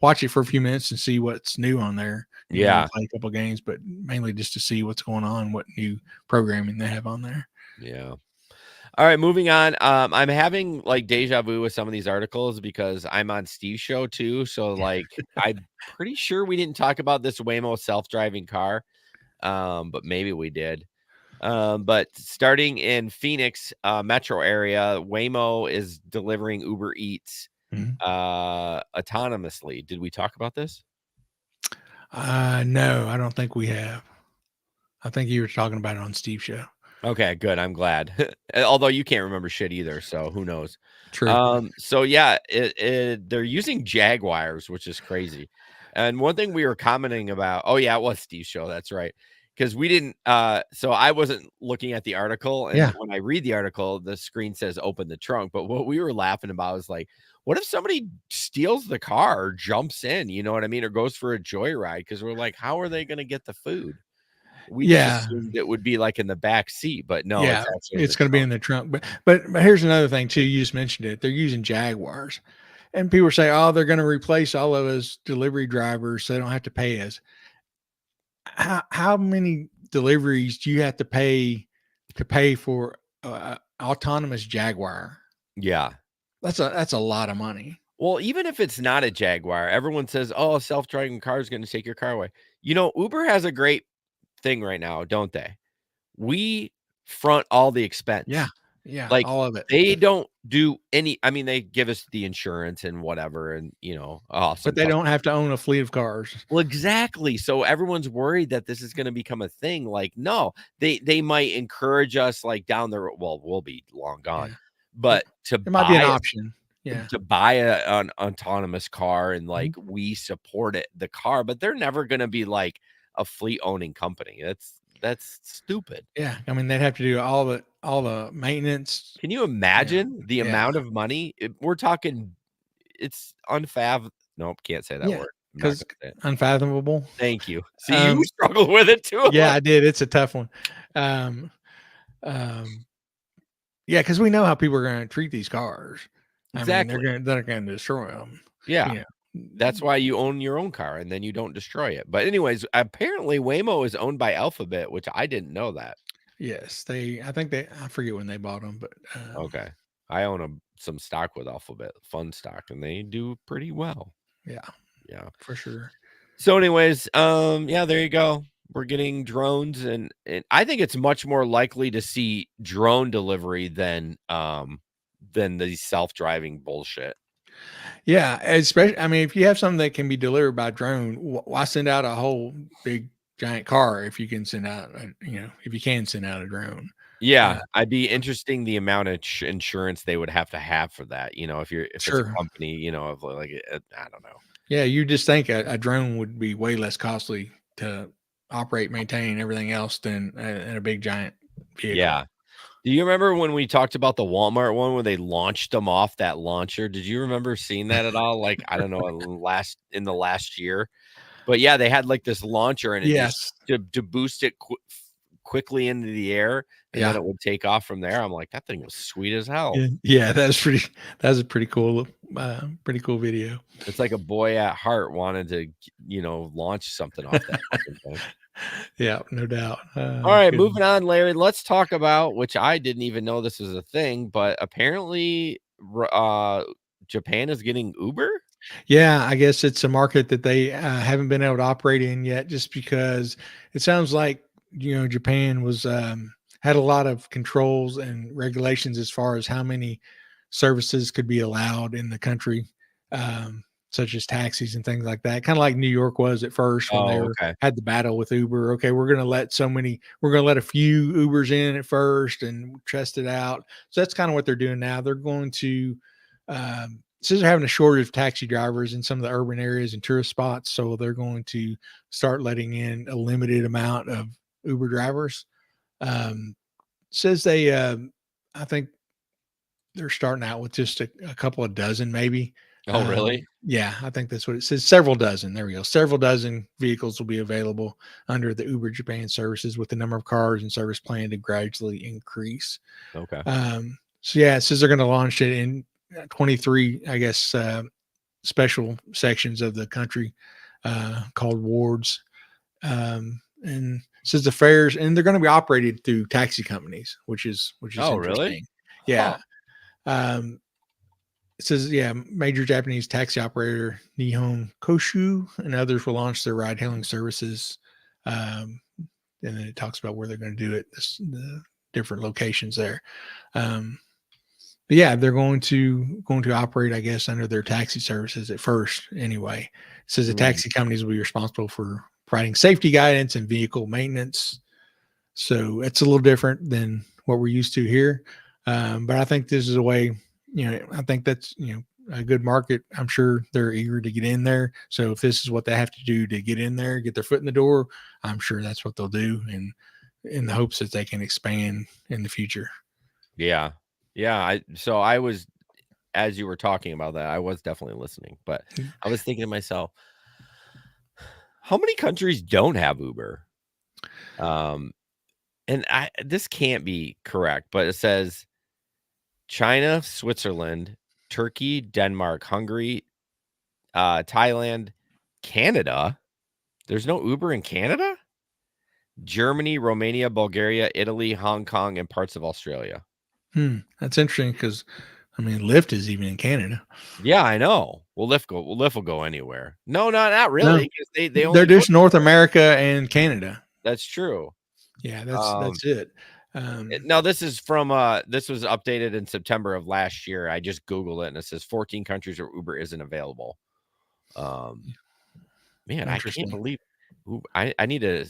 watch it for a few minutes and see what's new on there. Maybe Yeah. play a couple games, but mainly just to see what's going on, what new programming they have on there. Yeah. All right, moving on. I'm having like deja vu with some of these articles because I'm on Steve's show too. So like I'm pretty sure we didn't talk about this Waymo self-driving car. But maybe we did. But starting in Phoenix metro area, Waymo is delivering Uber Eats Mhm. autonomously. Did we talk about this? No, I don't think we have. I think you were talking about it on Steve's show. Okay, good. I'm glad. Although you can't remember shit either, so who knows? True. So yeah, they're using Jaguars, which is crazy. And one thing we were commenting about, oh yeah, it was Steve's show. That's right. Because we didn't so I wasn't looking at the article, and Yeah. when I read the article, the screen says open the trunk. But what we were laughing about was like, what if somebody steals the car or jumps in, you know what I mean, or goes for a joyride? Because we're like, how are they gonna get the food? We just Yeah. assumed it would be like in the back seat, but no, Yeah. it's actually in It's the going to be trunk. in the trunk. But here's another thing too. You just mentioned it. They're using Jaguars. And people say, oh, they're going to replace all of us delivery drivers so they don't have to pay us. How many deliveries do you have to pay for autonomous Jaguar? Yeah. That's a lot of money. Well, even if it's not a Jaguar, everyone says, "Oh, a self-driving car is gonna take your car away." Uber has a great thing right now, don't they? We front all the Yeah. expense. Yeah. Like, All of it. they don't do any I mean, they give us the insurance and whatever and, But awesome they don't customer. have to own a fleet of cars. Well, exactly. So everyone's worried that this is gonna become a thing. Like, no, they might encourage us, like, down the road well, we'll be long gone, Yeah. But but to it might be an buy option. Yeah. an autonomous car and Mhm. like we support the car, but they're never going to be like a fleet owning company. That's stupid. Yeah, I mean, they'd have to do all the maintenance. Can you Yeah, imagine the yeah, amount of money? We're talking, it's unfathom. Nope, can't say that yeah, word. I'm not because going to say it. unfathomable. Thank you. See, you Um, struggle with it too. yeah, I did. It's a tough one. Um, um, yeah, because we know how people are going to treat these cars. I mean, Exactly. they're going to destroy them. Yeah. You know, That's why you own your own car and then you don't destroy it. But anyways, apparently Waymo is owned by Alphabet, which I didn't know that. yes, I think I forget when they bought them, but Okay. I own some stock with Alphabet, fun stock, and they do pretty well. yeah, Yeah. for sure. So anyways, yeah, there you go. We're getting drones and I think it's much more likely to see drone delivery than the self-driving bullshit. Yeah, especially, I mean, if you have something that can be delivered by drone, why send out a whole big giant car if you can send out, if you can send out a drone? Yeah, Uh, I'd be interesting the amount of insurance they would have to have for that, if it's a sure. company, of like, I don't know. Yeah, you just think a drone would be way less costly to operate, maintain, and everything else than a big giant vehicle. Yeah. Do you remember when we talked about the Walmart one where they launched them off that launcher? Did you remember seeing that at all? Like, I don't know, in the last year. But yeah, they had like this launcher and it just Yes. to boost it quickly into the air and then Yeah. it would take off from there. I'm like, that thing was sweet as hell. Yeah, that was a pretty cool video. It's like a boy at heart wanted to, launch something off that fucking thing. Yeah, no doubt. All right, Good. moving on, Larry. Let's talk about which I didn't even know this was a thing, but apparently, Japan is getting Uber. Yeah, I guess it's a market that they haven't been able to operate in yet, just because it sounds like Japan was had a lot of controls and regulations as far as how many services could be allowed in the country, such as taxis and things like that. Kind of like New York was at first when they Oh, were okay. had the battle with Uber. Okay, we're going to let a few Ubers in at first and test it out. So that's kind of what they're doing now. They're going to since they're having a shortage of taxi drivers in some of the urban areas and tourist spots, so they're going to start letting in a limited amount of Uber drivers. Says they, I think they're starting out with just a couple of dozen, maybe. Oh, really? Yeah, I think that's what it says. Several dozen. There we go. Several dozen vehicles will be available under the Uber Japan services, with the number of cars and service plan to gradually increase. Okay. So yeah, it says they're going to launch it in 23, I guess, special sections of the country called wards. And says the fares, and they're going to be operated through taxi companies, which is Oh, really? interesting. Huh. Yeah. It says, yeah, major Japanese taxi operator Nihon Koshu and others will launch their ride hailing services. And then it talks about where they're going to do it, the different locations there. But yeah, they're going to operate, I guess, under their taxi services at first. Anyway, it says the taxi companies will be responsible for providing safety guidance and vehicle maintenance. So it's a little different than what we're used to here. But I think this is a way. I think that's a good market. I'm sure they're eager to get in there. So if this is what they have to do to get in there, get their foot in the door, I'm sure that's what they'll do, and in the hopes that they can expand in the future. Yeah. Yeah. So I was, as you were talking about that, I was definitely listening, but I was thinking to myself, how many countries don't have Uber? And this can't be correct, but it says China, Switzerland, Turkey, Denmark, Hungary, Thailand, Canada. There's no Uber in Canada? Germany, Romania, Bulgaria, Italy, Hong Kong, and parts of Australia. That's interesting because, I mean, Lyft is even in Canada. Yeah, I know. Well, Lyft will go anywhere. No, not really. No, Because they they're only go. just North America and Canada. That's true. Yeah, that's it. Now this is from this was updated in September of last year. I just Googled it and it says 14 countries where Uber isn't available. Man, I can't believe I need a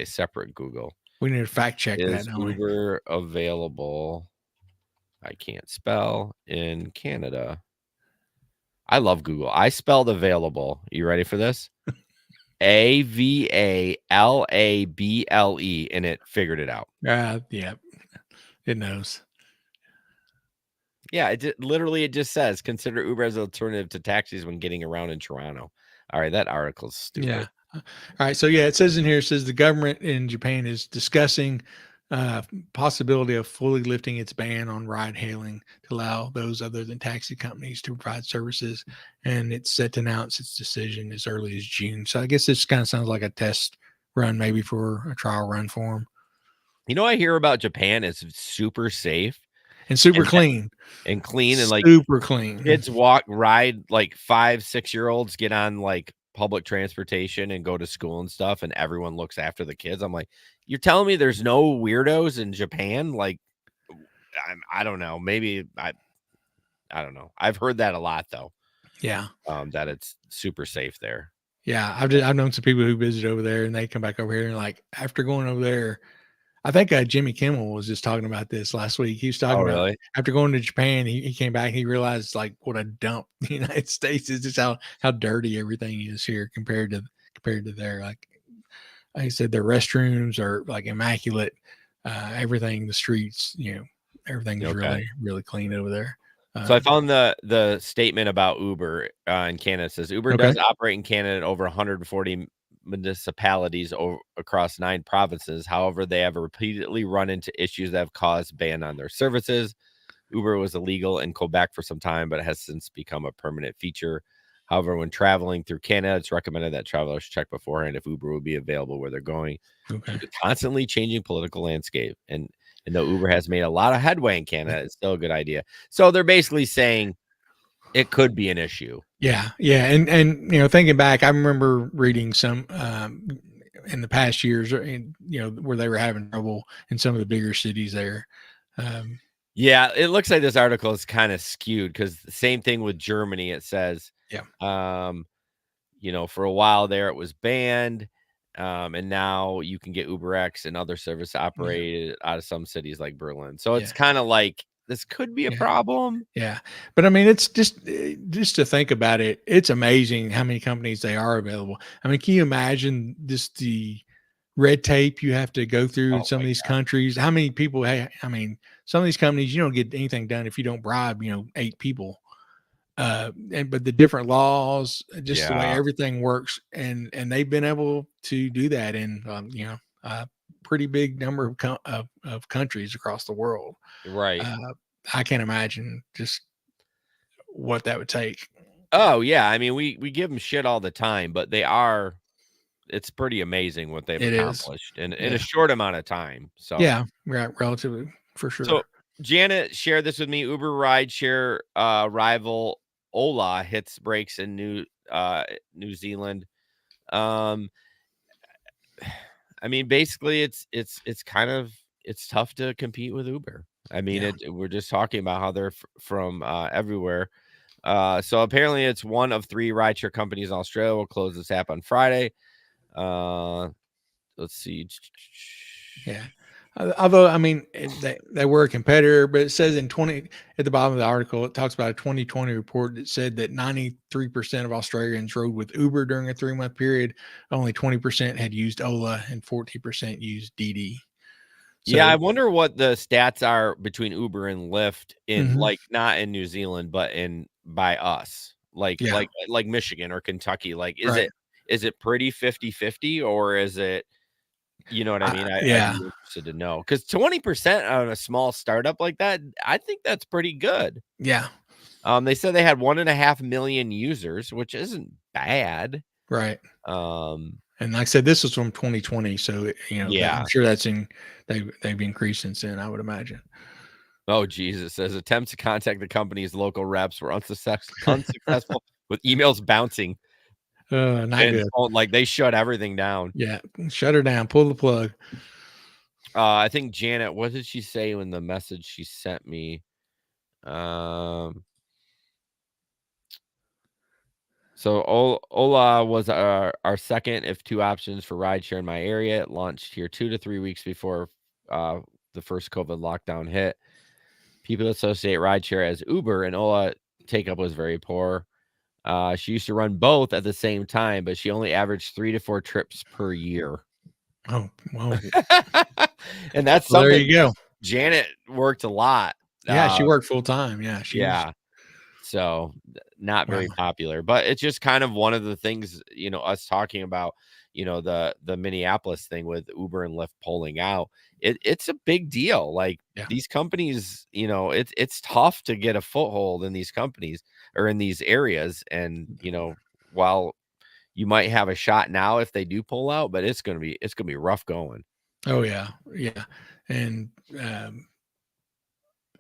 separate Google. We need to fact check that. Is Uber available? I can't spell in Canada. I love Google. I spelled available. You ready for this? AVALABLE, and it figured it out. Yeah, it knows. Yeah, it just says consider Uber as an alternative to taxis when getting around in Toronto. All right, that article's stupid. Yeah. All right. So yeah, it says in here, it says the government in Japan is discussing possibility of fully lifting its ban on ride hailing to allow those other than taxi companies to provide services. And it's set to announce its decision as early as June. So I guess this kind of sounds like a test run, maybe for a trial run for them. I hear about Japan is super safe and super clean and clean and like super clean. Kids ride like 5-6-year-olds get on like public transportation and go to school and stuff, and everyone looks after the kids. I'm like, you're telling me there's no weirdos in Japan? Like, I don't know. Maybe I don't know. I've heard that a lot though. Yeah. that it's super safe there. Yeah. I've known some people who visit over there and they come back over here and like after going over there, I think Jimmy Kimmel was just talking about this last week. He was talking Oh, about really? after going to Japan, he came back and he realized like what a dump the United States is, just how dirty everything is here compared to there. Like he said, their restrooms are like immaculate. Everything, the streets, everything is Okay. really clean over there. So I found the statement about Uber in Canada. It says Uber Okay. does operate in Canada in over 140 municipalities across 9 provinces. However, they have repeatedly run into issues that have caused ban on their services. Uber was illegal in Quebec for some time, but has since become a permanent feature. However, when traveling through Canada, it's recommended that travelers check beforehand if Uber will be available where they're going. Okay. Due to constantly changing political landscape, and though Uber has made a lot of headway in Canada, it's still a good idea. So they're basically saying it could be an issue. Yeah, yeah, and thinking back, I remember reading some in the past years, where they were having trouble in some of the bigger cities there. Yeah, it looks like this article is kind of skewed because the same thing with Germany. It says, Yeah. For a while there it was banned, and now you can get UberX and other service operated out of some cities like Berlin. So it's kind of like this could be a problem. Yeah, but I mean, it's just to think about it. It's amazing how many companies they are available. I mean, can you imagine just the red tape you have to go through in some of these countries? How many people? Hey, I mean, some of these companies, you don't get anything done if you don't bribe, 8 people. But the different laws, just the way everything works, and they've been able to do that in a pretty big number of countries across the world. Right. I can't imagine just what that would take. Oh yeah, I mean we give them shit all the time, but it's pretty amazing what they've accomplished in a short amount of time. So yeah, relatively for sure. So Janet shared this with me. Uber rideshare rival Ola hits brakes in New Zealand. I mean, basically, it's tough to compete with Uber. I mean, we're just talking about how they're from everywhere. So apparently, it's one of 3 rideshare companies in Australia will close this app on Friday. Let's see. Yeah. Although, I mean, they were a competitor, but it says at the bottom of the article, it talks about a 2020 report that said that 93% of Australians rode with Uber during a 3-month period. Only 20% had used Ola and 14% used Didi. So, yeah, I wonder what the stats are between Uber and Lyft in like not in New Zealand, but by us, like Michigan or Kentucky. Like, is it pretty 50-50 or is it? You know what I mean? I'd be interested to know because 20% on a small startup like that, I think that's pretty good. Yeah. They said they had 1.5 million users, which isn't bad. Right. And like I said, this was from 2020, so I'm sure they've increased since then, I would imagine. Oh, Jesus. Says attempts to contact the company's local reps were unsuccessful with emails bouncing. Not good. Like they shut everything down. Yeah, shut her down. Pull the plug. I think Janet, what did she say in the message she sent me? So Ola was our second of 2 options for rideshare in my area. It launched here 2 to 3 weeks before the first COVID lockdown hit. People associate rideshare as Uber, and Ola take-up was very poor. She used to run both at the same time, but she only averaged 3 to 4 trips per year. Oh, well. And that's something. There you go. Janet worked a lot. Yeah, she worked full time. Yeah, so not very popular, but it's just kind of one of the things, us talking about, the Minneapolis thing with Uber and Lyft pulling out. It's a big deal. Like these companies, it's tough to get a foothold in these companies or in these areas. And, while you might have a shot now if they do pull out, but it's going to be rough going. Oh yeah. Yeah. And,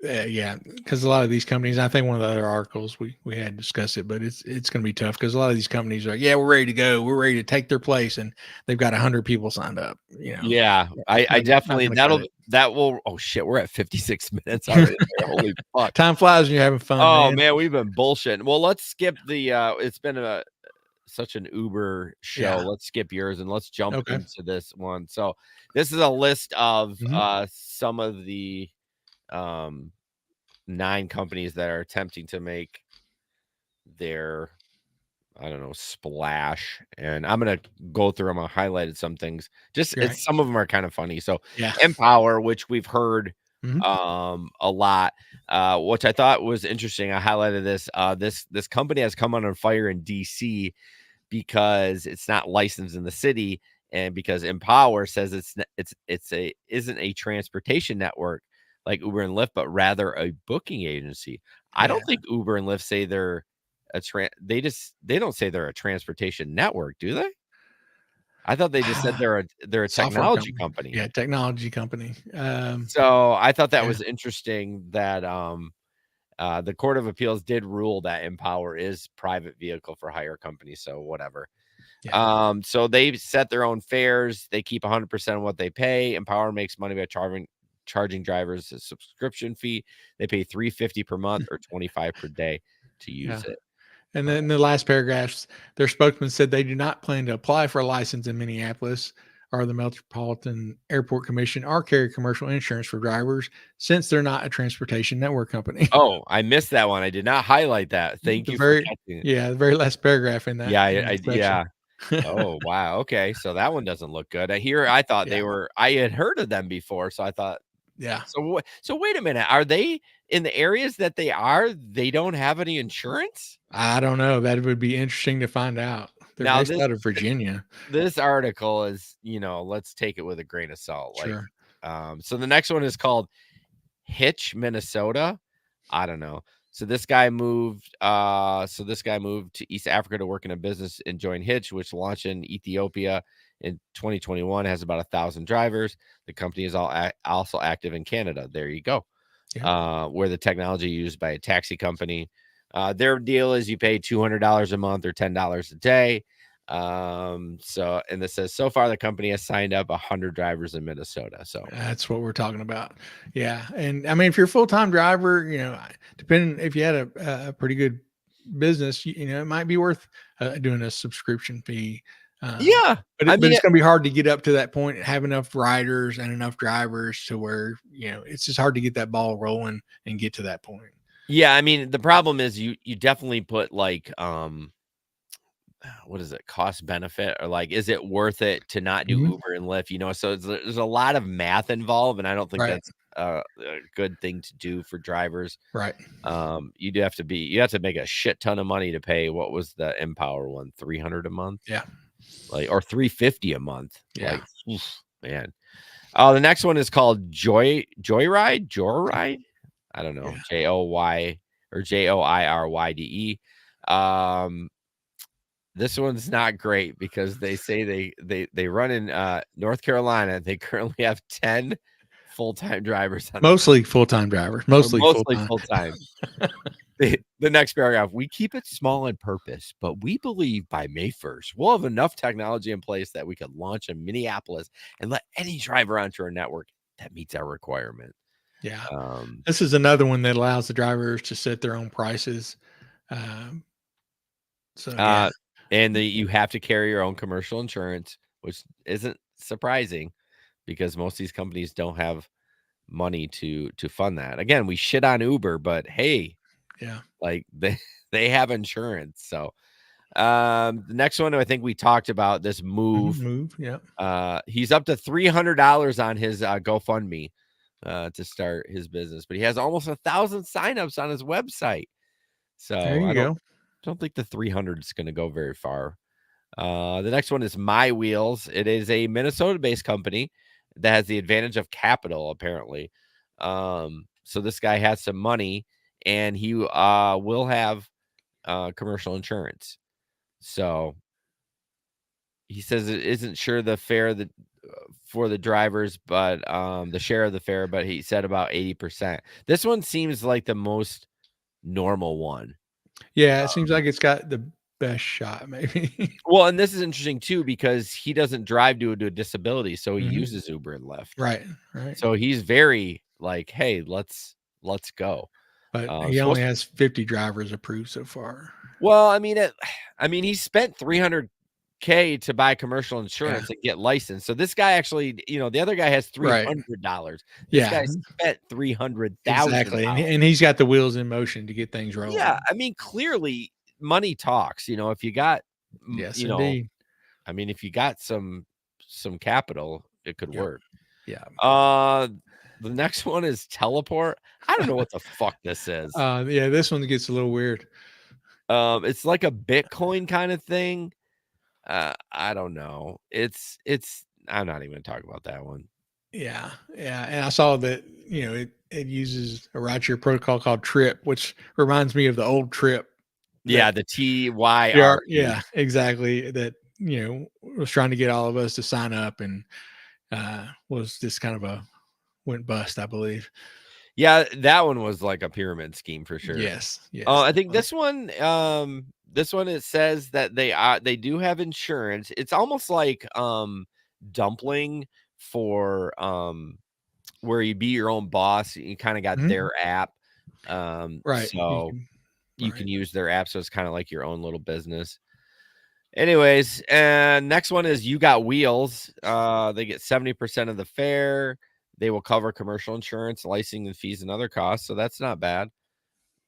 Yeah, because a lot of these companies, I think one of the other articles we had discussed it, but it's going to be tough because a lot of these companies are like, yeah, we're ready to go, we're ready to take their place, and they've got 100 people signed up. Yeah, It's I not definitely going to cut it. that will. Oh shit, we're at 56 minutes already. Holy fuck! Time flies when you're having fun, Oh man. man, we've been bullshitting. Well, let's skip the. It's been such an Uber show. Yeah. Let's skip yours and let's jump Okay. into this one. So this is a list of Mhm. some of the 9 companies that are attempting to make their, I don't know, splash. And I'm gonna go through them. I highlighted some things. Just Right. some of them are kind of funny. So Yeah. Empower, which we've heard Mhm. a lot, which I thought was interesting. I highlighted this. This company has come on fire in DC because it's not licensed in the city, and because Empower says isn't a transportation network like Uber and Lyft, but rather a booking agency. I Yeah. don't think Uber and Lyft say they're they don't say they're a transportation network, do they? I thought they just said they're a Software technology company. company. Yeah, technology company. So I thought that Yeah. was interesting that the Court of Appeals did rule that Empower is private vehicle for hire company. So whatever. Yeah. So they set their own fares. They keep 100% of what they pay. Empower makes money by charging drivers a subscription fee. They pay $3.50 per month or $25 per day to use Yeah. it. And then in the last paragraphs, their spokesman said they do not plan to apply for a license in Minneapolis or the Metropolitan Airport Commission or carry commercial insurance for drivers since they're not a transportation network company. Oh, I missed that one. I did not highlight that. Thank The you for very catching it. Yeah, the very last paragraph in Yeah, that section. yeah. Oh, wow. Okay. So that one doesn't look good. I thought Yeah. I had heard of them before. So I thought, Yeah. so wait a minute. Are they in the areas that they don't have any insurance? I don't know. That would be interesting to find out. They're Now based out of Virginia. this article is, let's take it with a grain of salt. Like, Sure. so the next one is called Hitch, Minnesota. I don't know. So this guy moved to East Africa to work in a business and join Hitch, which launched in Ethiopia in 2021, has about 1,000 drivers. The company is also active in Canada. There you go. Yeah. Where the technology used by a taxi company. Their deal is you pay $200 a month or $10 a day. And this says so far the company has signed up 100 drivers in Minnesota. So That's what we're talking about. Yeah. And I mean, if you're a full-time driver, depending if you had a pretty good business, it might be worth doing a subscription fee. yeah, But I but mean, it's going to be hard to get up to that point, have enough riders and enough drivers to where, it's just hard to get that ball rolling and get to that point. yeah, I mean, the problem is you definitely put like what is it, cost benefit, or like, is it worth it to not do Mhm. Uber and Lyft? So there's a lot of math involved, and I don't think Right. that's a good thing to do for drivers. Right. You have to make a shit ton of money to pay. What was the Empower one? 300 a month, Yeah. like, or 350 a month. Yeah. Like, oof, man. Oh, the next one is called Joyride. I don't know. Yeah. Joy or JoirYde. This one's not great because they say they run in North Carolina. They currently have 10 full-time drivers on Mostly full-time drivers. Mostly mostly full-time. full-time. The next paragraph, we keep it small in purpose, but we believe by May 1st, we'll have enough technology in place that we could launch in Minneapolis and let any driver onto our network that meets our requirement. Yeah. Um, This is another one that allows the drivers to set their own prices. Um, so yeah. and you have to carry your own commercial insurance, which isn't surprising because most of these companies don't have money to fund that. Again, we shit on Uber, but hey, Yeah. like they have insurance. So the next one, I think we talked about this move. Move. Yeah. He's up to $300 on his GoFundMe to start his business, but he has almost 1,000 signups on his website. So There you I go. don't think the 300 is going to go very far. The next one is My Wheels. It is a Minnesota-based company that has the advantage of capital, apparently. So this guy has some money, and he will have commercial insurance. So he says it isn't sure the fare that for the drivers, but the share of the fare, but he said about 80%. This one seems like the most normal one. Yeah, it seems like it's got the best shot, maybe. Well, and this is interesting too because he doesn't drive due to a disability, so he uses Uber and Lyft. Right. So he's very like, hey, let's go. But he only has 50 drivers approved so far. Well, I mean, he spent $300K to buy commercial insurance and get licensed. So this guy actually, the other guy has $300. This guy spent $300,000. Exactly, and he's got the wheels in motion to get things rolling. Yeah, I mean, clearly money talks. If you got, indeed. I mean, if you got some capital, it could work. Yeah. The next one is teleport. I don't know what the fuck this is. Yeah, this one gets a little weird. It's like a Bitcoin kind of thing. I don't know. I'm not even talking about that one. Yeah. And I saw that, it uses a rideshare protocol called Trip, which reminds me of the old Trip. Yeah, the TYR. Yeah, exactly. That, was trying to get all of us to sign up and was just kind of went bust, I believe. Yeah, that one was like a pyramid scheme for sure. Yes. I think this one it says that they do have insurance. It's almost like Dumpling for where you be your own boss. You kind of got their app. Right. So you can use their app, so it's kind of like your own little business. Anyways, and next one is You Got Wheels. They get 70% of the fare. They will cover commercial insurance, licensing fees, and other costs. So that's not bad.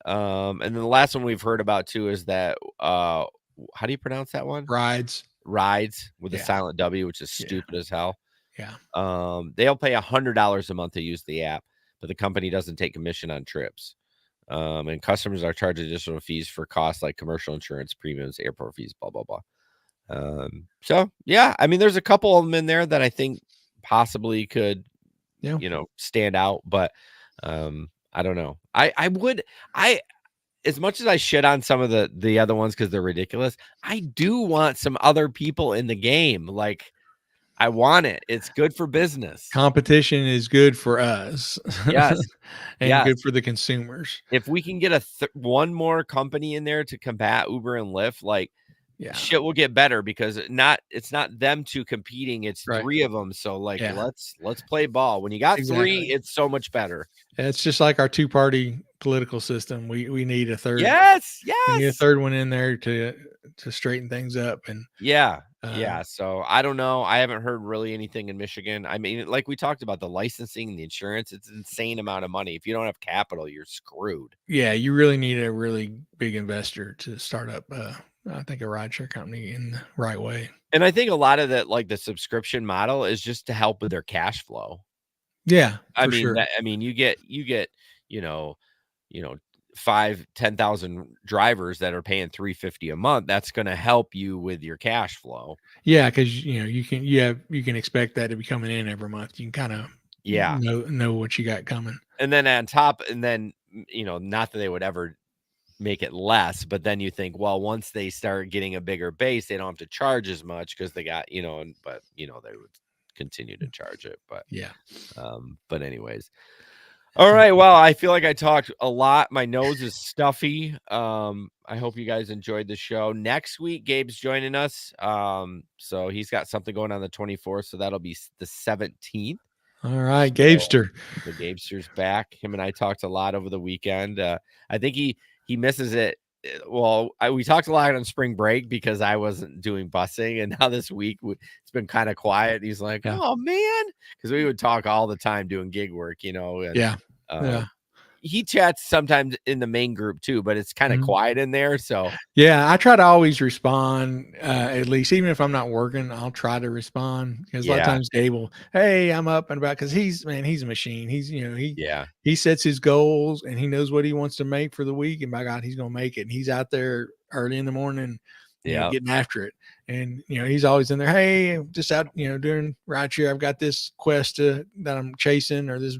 And then the last one we've heard about too is that how do you pronounce that one? Rides with a silent W, which is stupid as hell. Yeah. They'll pay $100 a month to use the app, but the company doesn't take commission on trips. And customers are charged additional fees for costs like commercial insurance, premiums, airport fees, blah blah blah. So yeah, I mean, there's a couple of them in there that I think possibly could, stand out, but I don't know. I as much as I shit on some of the other ones because they're ridiculous, I do want some other people in the game. Like, I want it. It's good for business. Competition is good for us. Yes. And good for the consumers. If we can get one more company in there to combat Uber and Lyft, like, shit will get better because it's not them two competing. It's three of them. So like, let's play ball. When you got three, it's so much better. It's just like our two-party political system. We need a third. Yes. We need a third one in there to straighten things up. And so I don't know. I haven't heard really anything in Michigan. I mean, like we talked about the licensing, the insurance, it's an insane amount of money. If you don't have capital, you're screwed. Yeah, you really need a really big investor to start up I think a rideshare company in the right way. And I think a lot of that, like the subscription model, is just to help with their cash flow. Yeah, I mean, you get 5,000-10,000 drivers that are paying $350 a month. That's going to help you with your cash flow. Yeah, because you can expect that to be coming in every month. You can kind of know what you got coming. And then on top, not that they would ever make it less, but then you think, well, once they start getting a bigger base, they don't have to charge as much because they got, they would continue to charge it. But but anyways. All right. Well, I feel like I talked a lot. My nose is stuffy. I hope you guys enjoyed the show. Next week, Gabe's joining us. So he's got something going on the 24th. So that'll be the 17th. All right. Gabester. The Gabester's back. Him and I talked a lot over the weekend. I think he misses it. Well, we talked a lot on spring break because I wasn't doing busing, and now this week it's been kind of quiet. He's like, "Oh man," because we would talk all the time doing gig work, and, he chats sometimes in the main group too, but it's kind of quiet in there. So I try to always respond, at least even if I'm not working, I'll try to respond because a lot of times Gabe will, hey, I'm up and about, because he's a machine. He's he sets his goals and he knows what he wants to make for the week, and by God, he's gonna make it. And he's out there early in the morning, getting after it. And he's always in there. Hey, I'm just out, doing rideshare. I've got this quest that I'm chasing, or this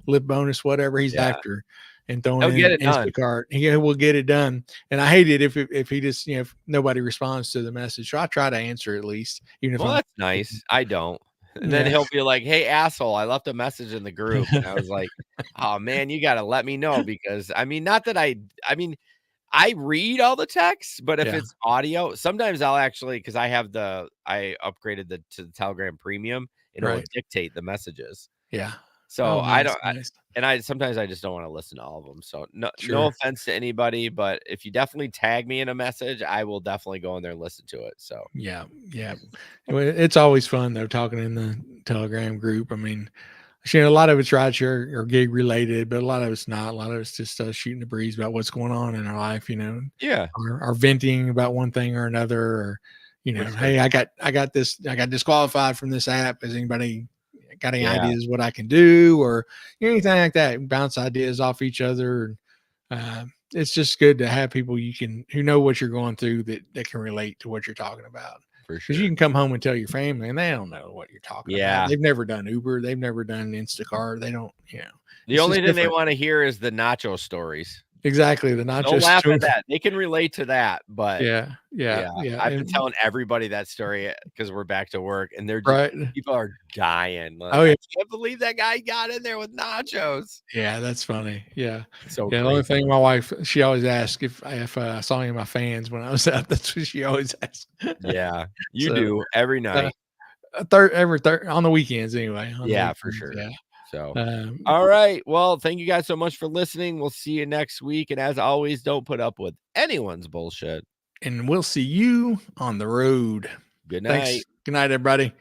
lip bonus, whatever he's after, and throwing in Instacart. He will get it done. And I hate it if he just if nobody responds to the message. So I try to answer at least, even if that's nice. I don't. And then Yeah. he'll be like, "Hey, asshole, I left a message in the group." And I was like, "Oh man, you got to let me know because I mean, not that I mean, I read all the texts, but if Yeah. it's audio, sometimes I'll actually because I upgraded to the Telegram Premium and it will Right. dictate the messages. Yeah. So Oh, I nice, don't nice. and I sometimes I just don't want to listen to all of them. So no Sure. offense to anybody, but if you definitely tag me in a message, I will definitely go in there and listen to it. So Yeah, yeah. Well, it's always fun though talking in the Telegram group. I mean, a lot of it's rideshare or gig related, but a lot of it's not. A lot of it's just shooting the breeze about what's going on in our life, yeah, or venting about one thing or another, or for sure. hey, I got disqualified from this app. Has anybody got any Yeah, ideas what I can do, or anything like that? Bounce ideas off each other. It's just good to have people who know what you're going through that can relate to what you're talking about. for Because you sure. can come home and tell your family, and they don't know what you're talking about. Yeah. They've never done Uber, they've never done Instacart. They don't, The it's only just thing they different. want to hear is the nacho stories. Exactly, the They'll nacho laugh story. at that. They can relate to that, but Yeah, yeah, yeah, yeah, I've been and telling everybody that story because we're back to work and they're just right. people are dying. Oh Like, yeah, I can't believe that guy got in there with nachos. yeah, that's funny. Yeah, So yeah. The only crazy. thing my wife, she always asks if I saw any of my fans when I was out. That's what she always asks. Yeah, you So do every uh, night. every third on the weekends anyway. On the Yeah, for weekends, sure. yeah. So, Um, all right. Well, thank you guys so much for listening. We'll see you next week. And as always, don't put up with anyone's bullshit. and we'll see you on the road. Good Thanks. night. Good night, everybody.